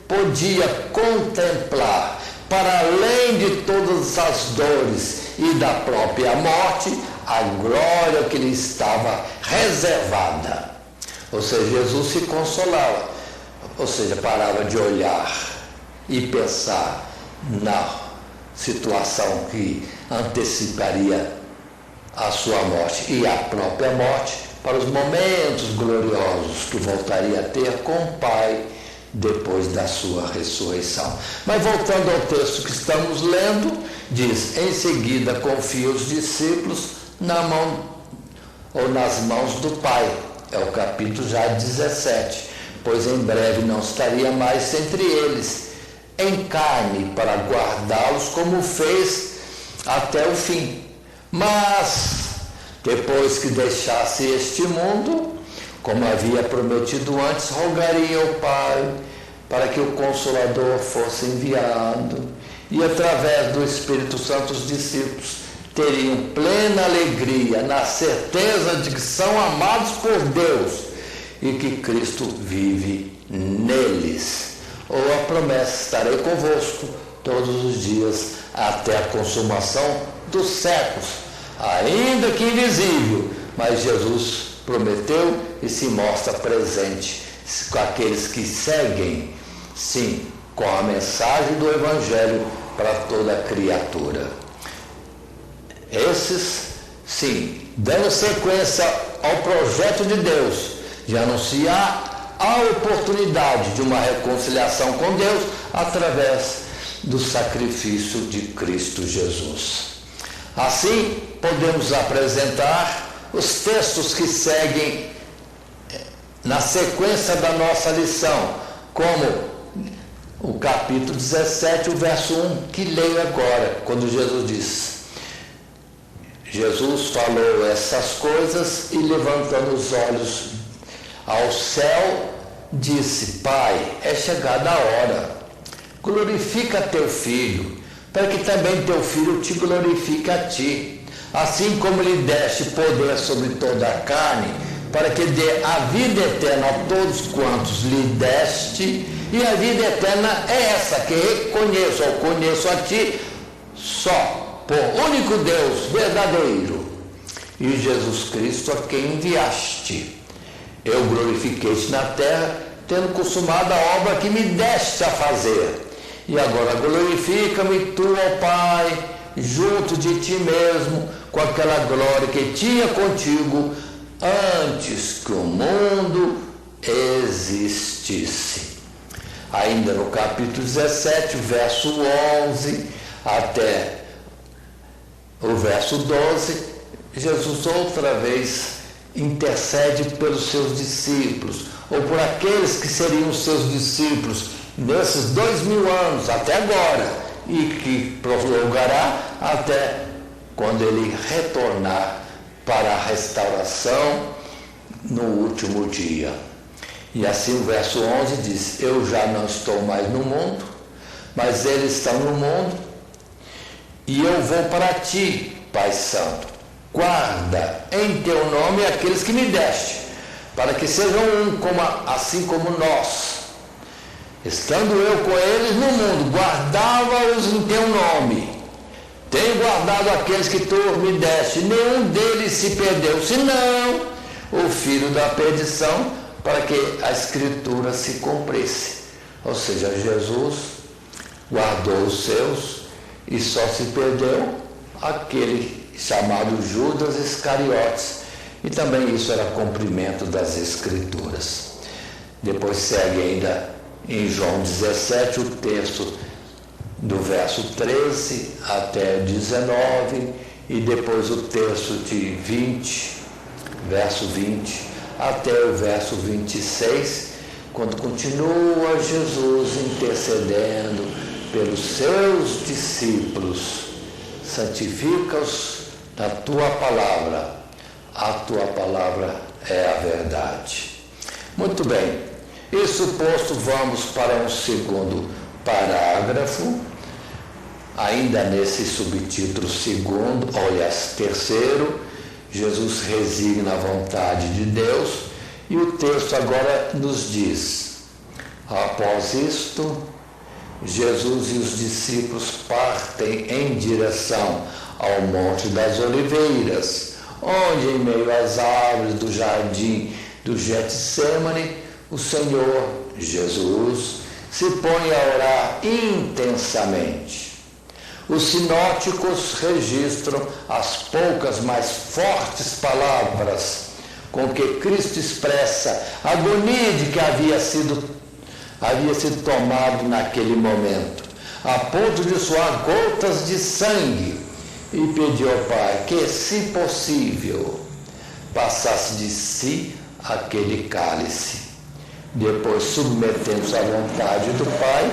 podia contemplar, para além de todas as dores e da própria morte, a glória que lhe estava reservada. Ou seja, Jesus se consolava, ou seja, parava de olhar e pensar na situação que anteciparia a sua morte e a própria morte, para os momentos gloriosos que voltaria a ter com o Pai depois da sua ressurreição. Mas voltando ao texto que estamos lendo, diz: em seguida confia os discípulos na mão ou nas mãos do Pai. É o capítulo já 17, pois em breve não estaria mais entre eles, em carne, para guardá-los como fez até o fim. Mas, depois que deixasse este mundo, como havia prometido antes, rogaria ao Pai para que o Consolador fosse enviado, e através do Espírito Santo os discípulos teriam plena alegria na certeza de que são amados por Deus e que Cristo vive neles. Ou a promessa: estarei convosco todos os dias até a consumação dos séculos, ainda que invisível, mas Jesus prometeu e se mostra presente com aqueles que seguem, sim, com a mensagem do Evangelho para toda criatura. Esses, sim, dando sequência ao projeto de Deus de anunciar a oportunidade de uma reconciliação com Deus através do sacrifício de Cristo Jesus. Assim, podemos apresentar os textos que seguem na sequência da nossa lição, como o capítulo 17, o verso 1, que leio agora, quando Jesus diz: Jesus falou essas coisas e, levantando os olhos ao céu, disse: Pai, é chegada a hora, glorifica teu Filho, para que também teu Filho te glorifique a ti, assim como lhe deste poder sobre toda a carne, para que dê a vida eterna a todos quantos lhe deste. E a vida eterna é essa, que reconheço ou conheço a ti só, por único Deus verdadeiro, e Jesus Cristo, a quem enviaste. Eu glorifiquei-te na terra, tendo consumado a obra que me deste a fazer. E agora glorifica-me tu, ó Pai, junto de ti mesmo, com aquela glória que tinha contigo antes que o mundo existisse. Ainda no capítulo 17, verso 11 até o verso 12, Jesus outra vez intercede pelos seus discípulos, ou por aqueles que seriam seus discípulos nesses 2000 anos até agora, e que prolongará até quando ele retornar para a restauração no último dia. E assim o verso 11 diz: eu já não estou mais no mundo, mas eles estão no mundo, e eu vou para ti, Pai Santo. Guarda em teu nome aqueles que me deste, para que sejam um, assim como nós. Estando eu com eles no mundo, guardava-os em teu nome. Tenho guardado aqueles que tu me deste, nenhum deles se perdeu, senão o filho da perdição, para que a Escritura se cumprisse. Ou seja, Jesus guardou os seus e só se perdeu aquele chamado Judas Iscariotes. E também isso era cumprimento das Escrituras. Depois segue ainda em João 17 o texto do verso 13 até 19, e depois o texto de 20, verso 20, até o verso 26, quando continua Jesus intercedendo pelos seus discípulos. Santifica-os na tua palavra, a tua palavra é a verdade. Muito bem, isso posto, vamos para um segundo parágrafo, ainda nesse subtítulo segundo, aliás, terceiro, Jesus resigna a vontade de Deus, e o texto agora nos diz: após isto, Jesus e os discípulos partem em direção ao Monte das Oliveiras, onde, em meio às árvores do jardim do Getsêmani, o Senhor Jesus se põe a orar intensamente. Os sinóticos registram as poucas, mas fortes palavras com que Cristo expressa a agonia de que havia sido tomado naquele momento, a ponto de suar gotas de sangue, e pediu ao Pai que, se possível, passasse de si aquele cálice. Depois, submetendo-se à vontade do Pai,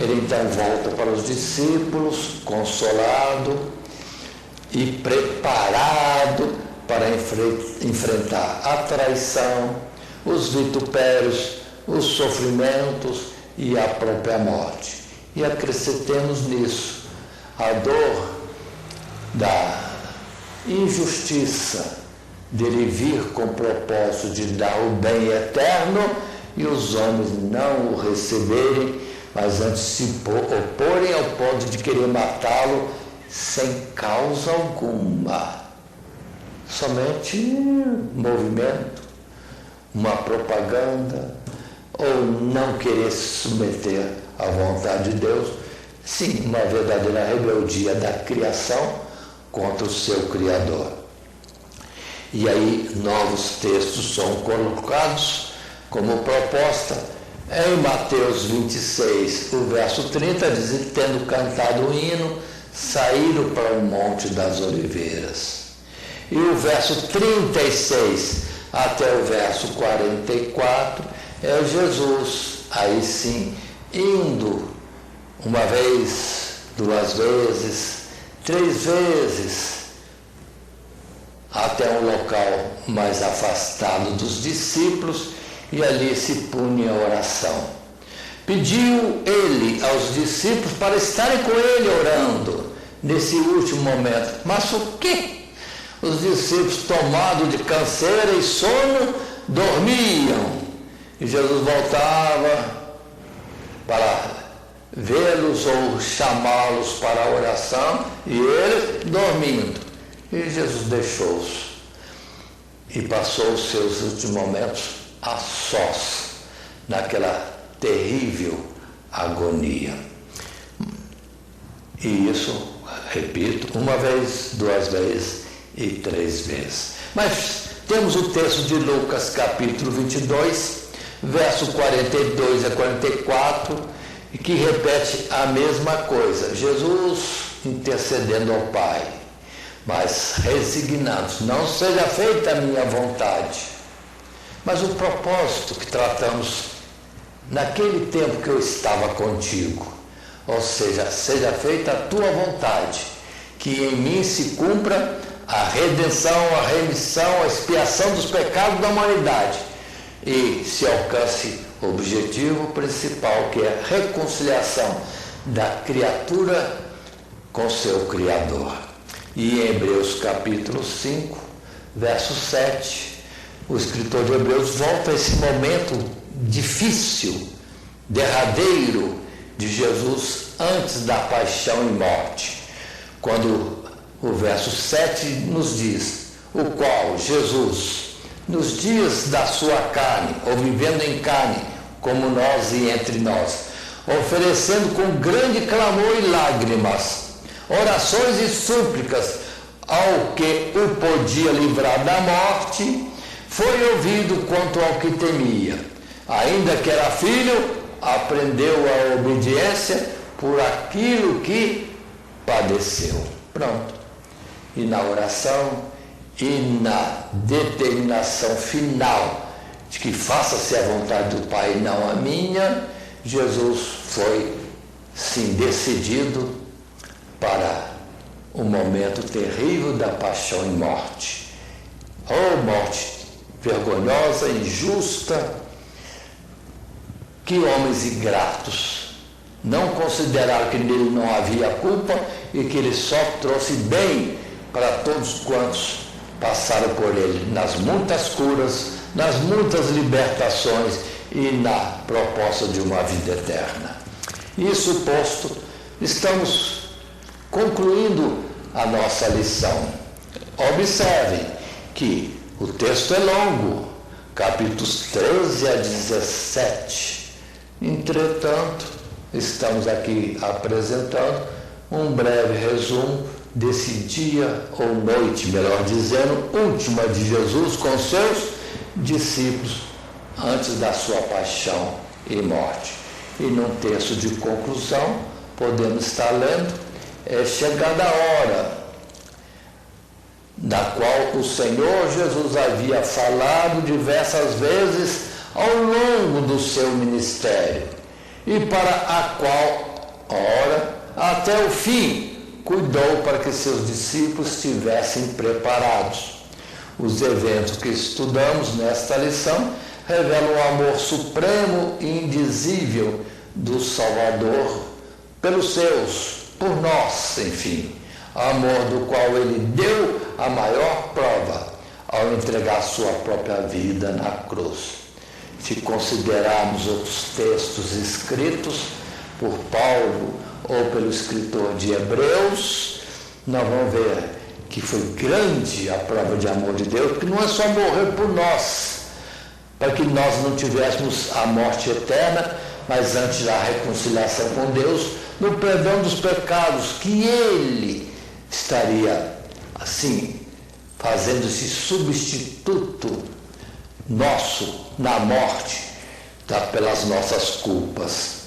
ele então volta para os discípulos, consolado e preparado para enfrentar a traição, os vitupérios, os sofrimentos e a própria morte. E acrescentemos nisso a dor da injustiça dele vir com o propósito de dar o bem eterno e os homens não o receberem, mas antes se oporem ao ponto de querer matá-lo sem causa alguma. Somente movimento, uma propaganda, ou não querer se submeter à vontade de Deus. Sim, uma verdadeira rebeldia da criação contra o seu Criador. E aí novos textos são colocados como proposta. Em Mateus 26, o verso 30, diz: tendo cantado o hino, saíram para o Monte das Oliveiras. E o verso 36 até o verso 44 é Jesus, aí sim, indo uma vez, duas vezes, três vezes, até um local mais afastado dos discípulos, e ali se punha a oração. Pediu ele aos discípulos para estarem com ele orando nesse último momento. Mas o quê? Os discípulos, tomados de canseira e sono, dormiam. E Jesus voltava para vê-los ou chamá-los para a oração, e eles dormindo. E Jesus deixou-os e passou os seus últimos momentos a sós, naquela terrível agonia. E isso, repito, uma vez, duas vezes e três vezes. Mas temos o texto de Lucas, capítulo 22, verso 42 a 44, que repete a mesma coisa. Jesus intercedendo ao Pai, mas resignados: não seja feita a minha vontade, mas o propósito que tratamos naquele tempo que eu estava contigo. Ou seja, seja feita a tua vontade, que em mim se cumpra a redenção, a remissão, a expiação dos pecados da humanidade, e se alcance o objetivo principal, que é a reconciliação da criatura com seu Criador. E em Hebreus capítulo 5, verso 7, o escritor de Hebreus volta a esse momento difícil, derradeiro de Jesus antes da paixão e morte, quando o verso 7 nos diz: o qual Jesus, nos dias da sua carne, ou vivendo em carne, como nós e entre nós, oferecendo com grande clamor e lágrimas, orações e súplicas ao que o podia livrar da morte, foi ouvido quanto ao que temia. Ainda que era filho, aprendeu a obediência por aquilo que padeceu. Pronto. E na oração e na determinação final de que faça-se a vontade do Pai e não a minha, Jesus foi, sim, decidido para o momento terrível da paixão e morte. Oh, morte vergonhosa, injusta, que homens ingratos não consideraram que nele não havia culpa e que ele só trouxe bem para todos quantos passaram por ele, nas muitas curas, nas muitas libertações e na proposta de uma vida eterna. Isso posto, estamos concluindo a nossa lição. Observem que o texto é longo, capítulos 13 a 17. Entretanto, estamos aqui apresentando um breve resumo desse dia ou noite, melhor dizendo, última de Jesus com seus discípulos antes da sua paixão e morte. E num texto de conclusão, podemos estar lendo, é chegada a hora da qual o Senhor Jesus havia falado diversas vezes ao longo do seu ministério, e para a qual hora, até o fim, cuidou para que seus discípulos estivessem preparados. Os eventos que estudamos nesta lição revelam o amor supremo e indizível do Salvador pelos seus, por nós, enfim, amor do qual ele deu a maior prova ao entregar sua própria vida na cruz. Se considerarmos outros textos escritos por Paulo ou pelo escritor de Hebreus, nós vamos ver que foi grande a prova de amor de Deus, que não é só morrer por nós, para que nós não tivéssemos a morte eterna, mas antes da reconciliação com Deus, no perdão dos pecados, que Ele estaria, assim, fazendo esse substituto nosso na morte, pelas nossas culpas.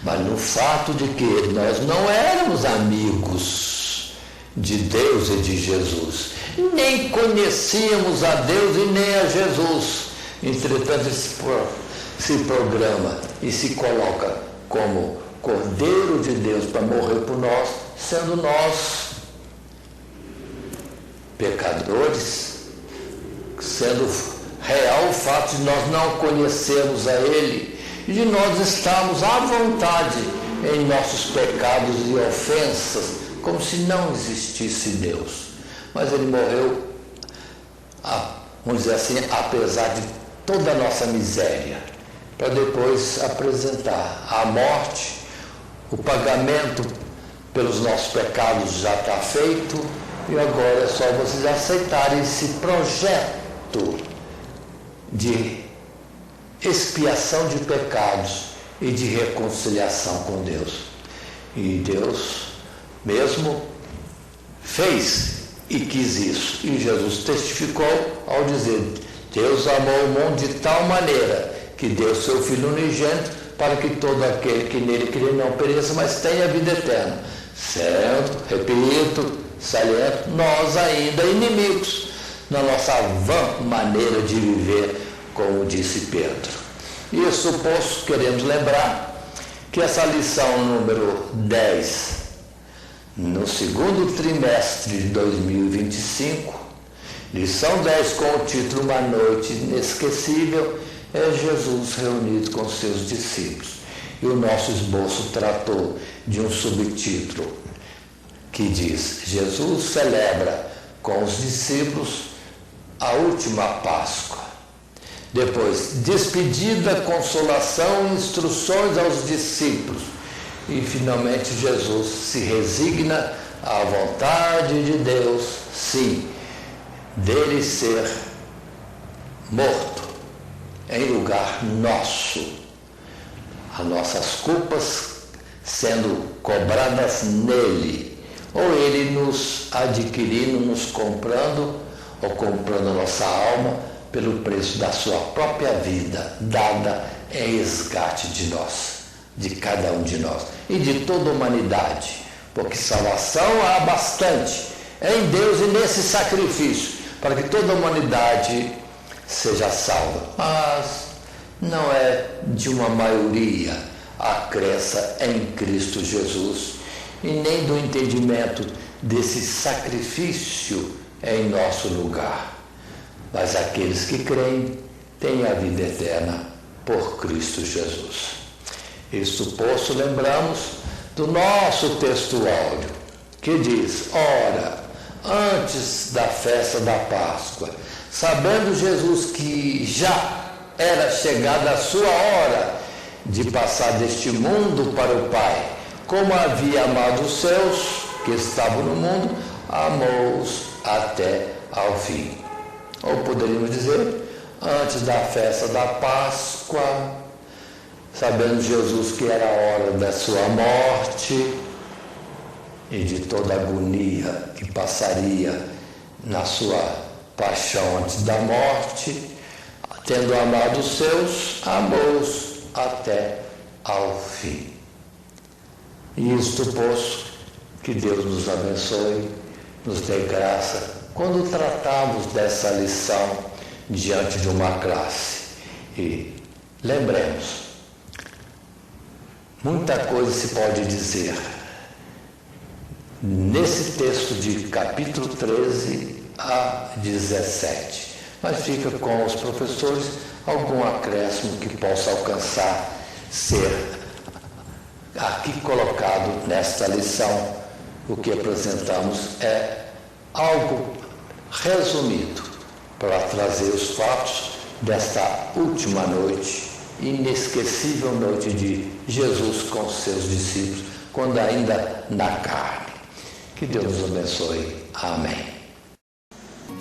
Mas no fato de que nós não éramos amigos de Deus e de Jesus, nem conhecíamos a Deus e nem a Jesus. Entretanto, se programa e se coloca como Cordeiro de Deus para morrer por nós, sendo nós pecadores, sendo real o fato de nós não conhecermos a Ele e de nós estarmos à vontade em nossos pecados e ofensas, como se não existisse Deus. Mas Ele morreu, vamos dizer assim, apesar de toda a nossa miséria, para depois apresentar a morte, o pagamento pelos nossos pecados já está feito, e agora é só vocês aceitarem esse projeto de expiação de pecados e de reconciliação com Deus. E Deus mesmo fez e quis isso. E Jesus testificou ao dizer: Deus amou o mundo de tal maneira que deu seu Filho unigênito para que todo aquele que nele crê não pereça, mas tenha vida eterna. Certo? Repito, saliento, nós ainda inimigos na nossa vã maneira de viver, como disse Pedro. Isso posto, queremos lembrar que essa lição número 10, no segundo trimestre de 2025, lição 10 com o título Uma Noite Inesquecível, é Jesus reunido com seus discípulos. E o nosso esboço tratou de um subtítulo que diz: Jesus celebra com os discípulos a última Páscoa. Depois, despedida, consolação e instruções aos discípulos. E finalmente Jesus se resigna à vontade de Deus, sim, dele ser morto em lugar nosso, as nossas culpas sendo cobradas nele, ou ele nos adquirindo, nos comprando, ou comprando a nossa alma pelo preço da sua própria vida, dada em resgate de nós. de cada um de nós e de toda a humanidade, porque salvação há bastante em Deus e nesse sacrifício, para que toda a humanidade seja salva. Mas não é de uma maioria a crença em Cristo Jesus e nem do entendimento desse sacrifício em nosso lugar. Mas aqueles que creem têm a vida eterna por Cristo Jesus. Isto posto, lembramos do nosso textuário, que diz: ora, antes da festa da Páscoa, sabendo Jesus que já era chegada a sua hora de passar deste mundo para o Pai, como havia amado os seus que estavam no mundo, amou-os até ao fim. Ou poderíamos dizer, antes da festa da Páscoa, sabendo Jesus que era a hora da sua morte e de toda a agonia que passaria na sua paixão antes da morte, tendo amado os seus, amou-os até ao fim. E isto posto, que Deus nos abençoe, nos dê graça, quando tratamos dessa lição diante de uma classe. E lembremos, muita coisa se pode dizer nesse texto de capítulo 13 a 17, mas fica com os professores algum acréscimo que possa alcançar ser aqui colocado nesta lição. O que apresentamos é algo resumido para trazer os fatos desta última noite, inesquecível noite de Jesus com seus discípulos, quando ainda na carne. Que Deus nos abençoe. Amém.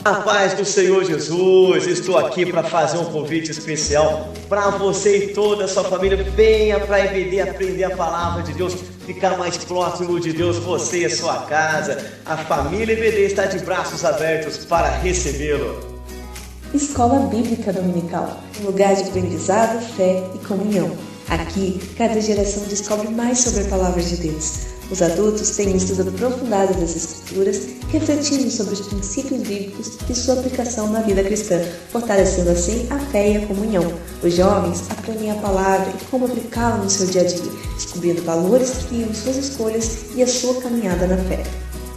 A paz do Senhor Jesus, estou aqui para fazer um convite especial para você e toda a sua família. Venha para a EBD aprender a palavra de Deus, ficar mais próximo de Deus, você e a sua casa. A família EBD está de braços abertos para recebê-lo. Escola Bíblica Dominical, um lugar de aprendizado, fé e comunhão. Aqui, cada geração descobre mais sobre a palavra de Deus. Os adultos têm um estudo aprofundado das Escrituras, refletindo sobre os princípios bíblicos e sua aplicação na vida cristã, fortalecendo assim a fé e a comunhão. Os jovens aprendem a palavra e como aplicá-la no seu dia a dia, descobrindo valores que guiam suas escolhas e a sua caminhada na fé.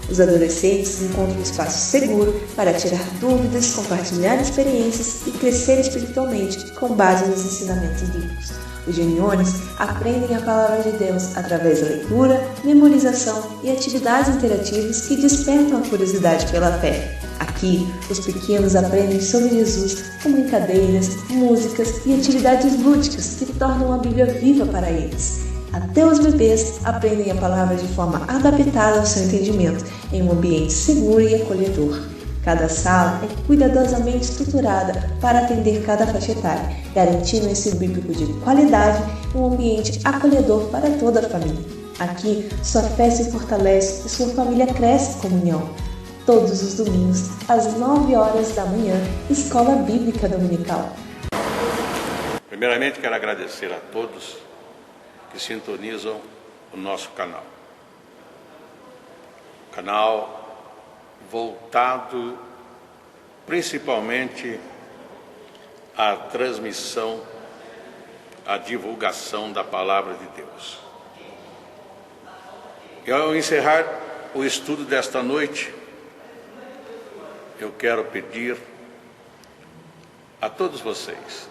Os adolescentes encontram um espaço seguro para tirar dúvidas, compartilhar experiências e crescer espiritualmente com base nos ensinamentos bíblicos. Os juniores aprendem a palavra de Deus através da leitura, memorização e atividades interativas que despertam a curiosidade pela fé. Aqui, os pequenos aprendem sobre Jesus com brincadeiras, músicas e atividades lúdicas que tornam a Bíblia viva para eles. Até os bebês aprendem a palavra de forma adaptada ao seu entendimento, em um ambiente seguro e acolhedor. Cada sala é cuidadosamente estruturada para atender cada faixa etária, garantindo um ensino bíblico de qualidade e um ambiente acolhedor para toda a família. Aqui, sua fé se fortalece e sua família cresce em comunhão. Todos os domingos, às 9 horas da manhã, Escola Bíblica Dominical. Primeiramente, quero agradecer a todos que sintonizam o nosso canal. Canal voltado principalmente à transmissão, à divulgação da Palavra de Deus. E ao encerrar o estudo desta noite, eu quero pedir a todos vocês,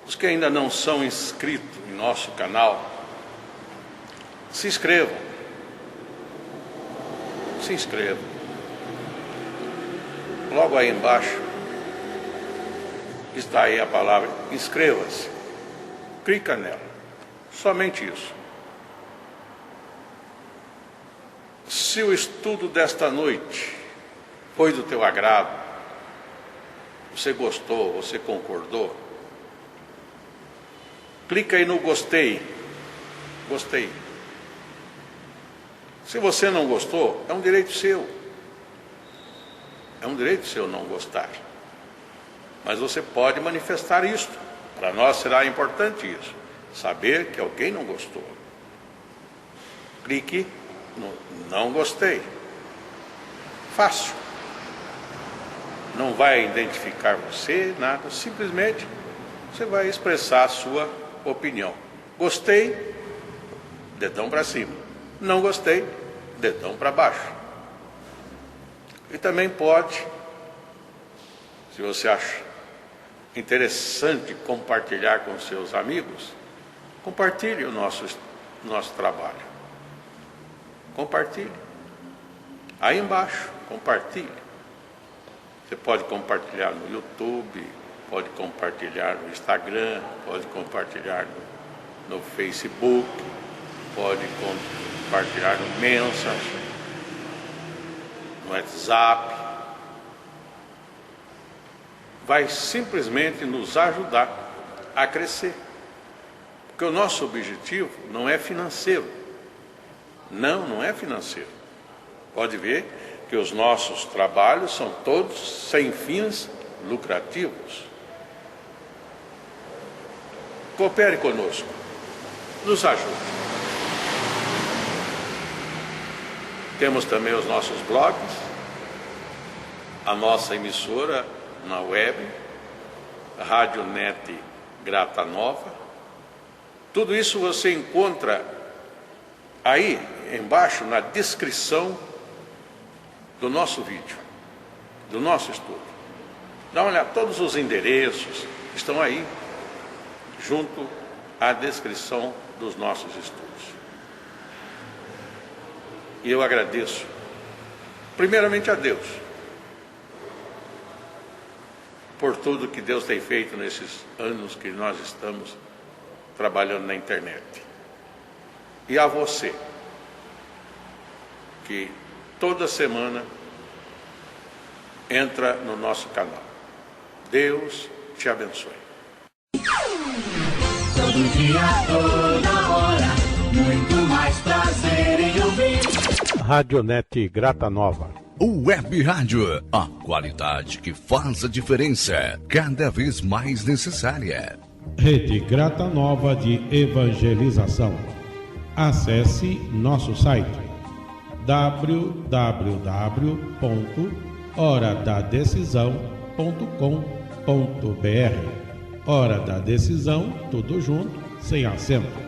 os que ainda não são inscritos em nosso canal, se inscrevam. Se inscreva. Logo aí embaixo está aí a palavra inscreva-se. Clica nela. Somente isso. Se o estudo desta noite foi do teu agrado, você gostou, você concordou, clica aí no gostei. Gostei. Se você não gostou, é um direito seu. É um direito seu não gostar. Mas você pode manifestar isto. Para nós será importante isso. saber que alguém não gostou. Clique no não gostei. Fácil. Não vai identificar você, nada. Simplesmente você vai expressar a sua opinião. Gostei, dedão para cima. Não gostei, dedão para baixo. E também pode, se você acha interessante compartilhar com seus amigos, compartilhe o nosso trabalho. Compartilhe. Aí embaixo, compartilhe. Você pode compartilhar no YouTube, pode compartilhar no Instagram, pode compartilhar no Facebook, pode compartilhar no Messenger, no WhatsApp. Vai simplesmente nos ajudar a crescer. Porque o nosso objetivo não é financeiro. Não é financeiro. Pode ver que os nossos trabalhos são todos sem fins lucrativos. Coopere conosco. Nos ajude. Temos também os nossos blogs, a nossa emissora na web, Rádio Net Grata Nova. Tudo isso você encontra aí embaixo na descrição do nosso vídeo, do nosso estudo. Dá uma olhada, todos os endereços estão aí, junto à descrição dos nossos estudos. E eu agradeço, primeiramente a Deus, por tudo que Deus tem feito nesses anos que nós estamos trabalhando na internet. E a você, que toda semana entra no nosso canal. Deus te abençoe. Todo dia, toda hora, muito mais prazer em ouvir. Radionet Grata Nova. Web Rádio, a qualidade que faz a diferença, cada vez mais necessária. Rede Grata Nova de Evangelização. Acesse nosso site www.horadadecisão.com.br. Hora da Decisão, tudo junto, sem acento.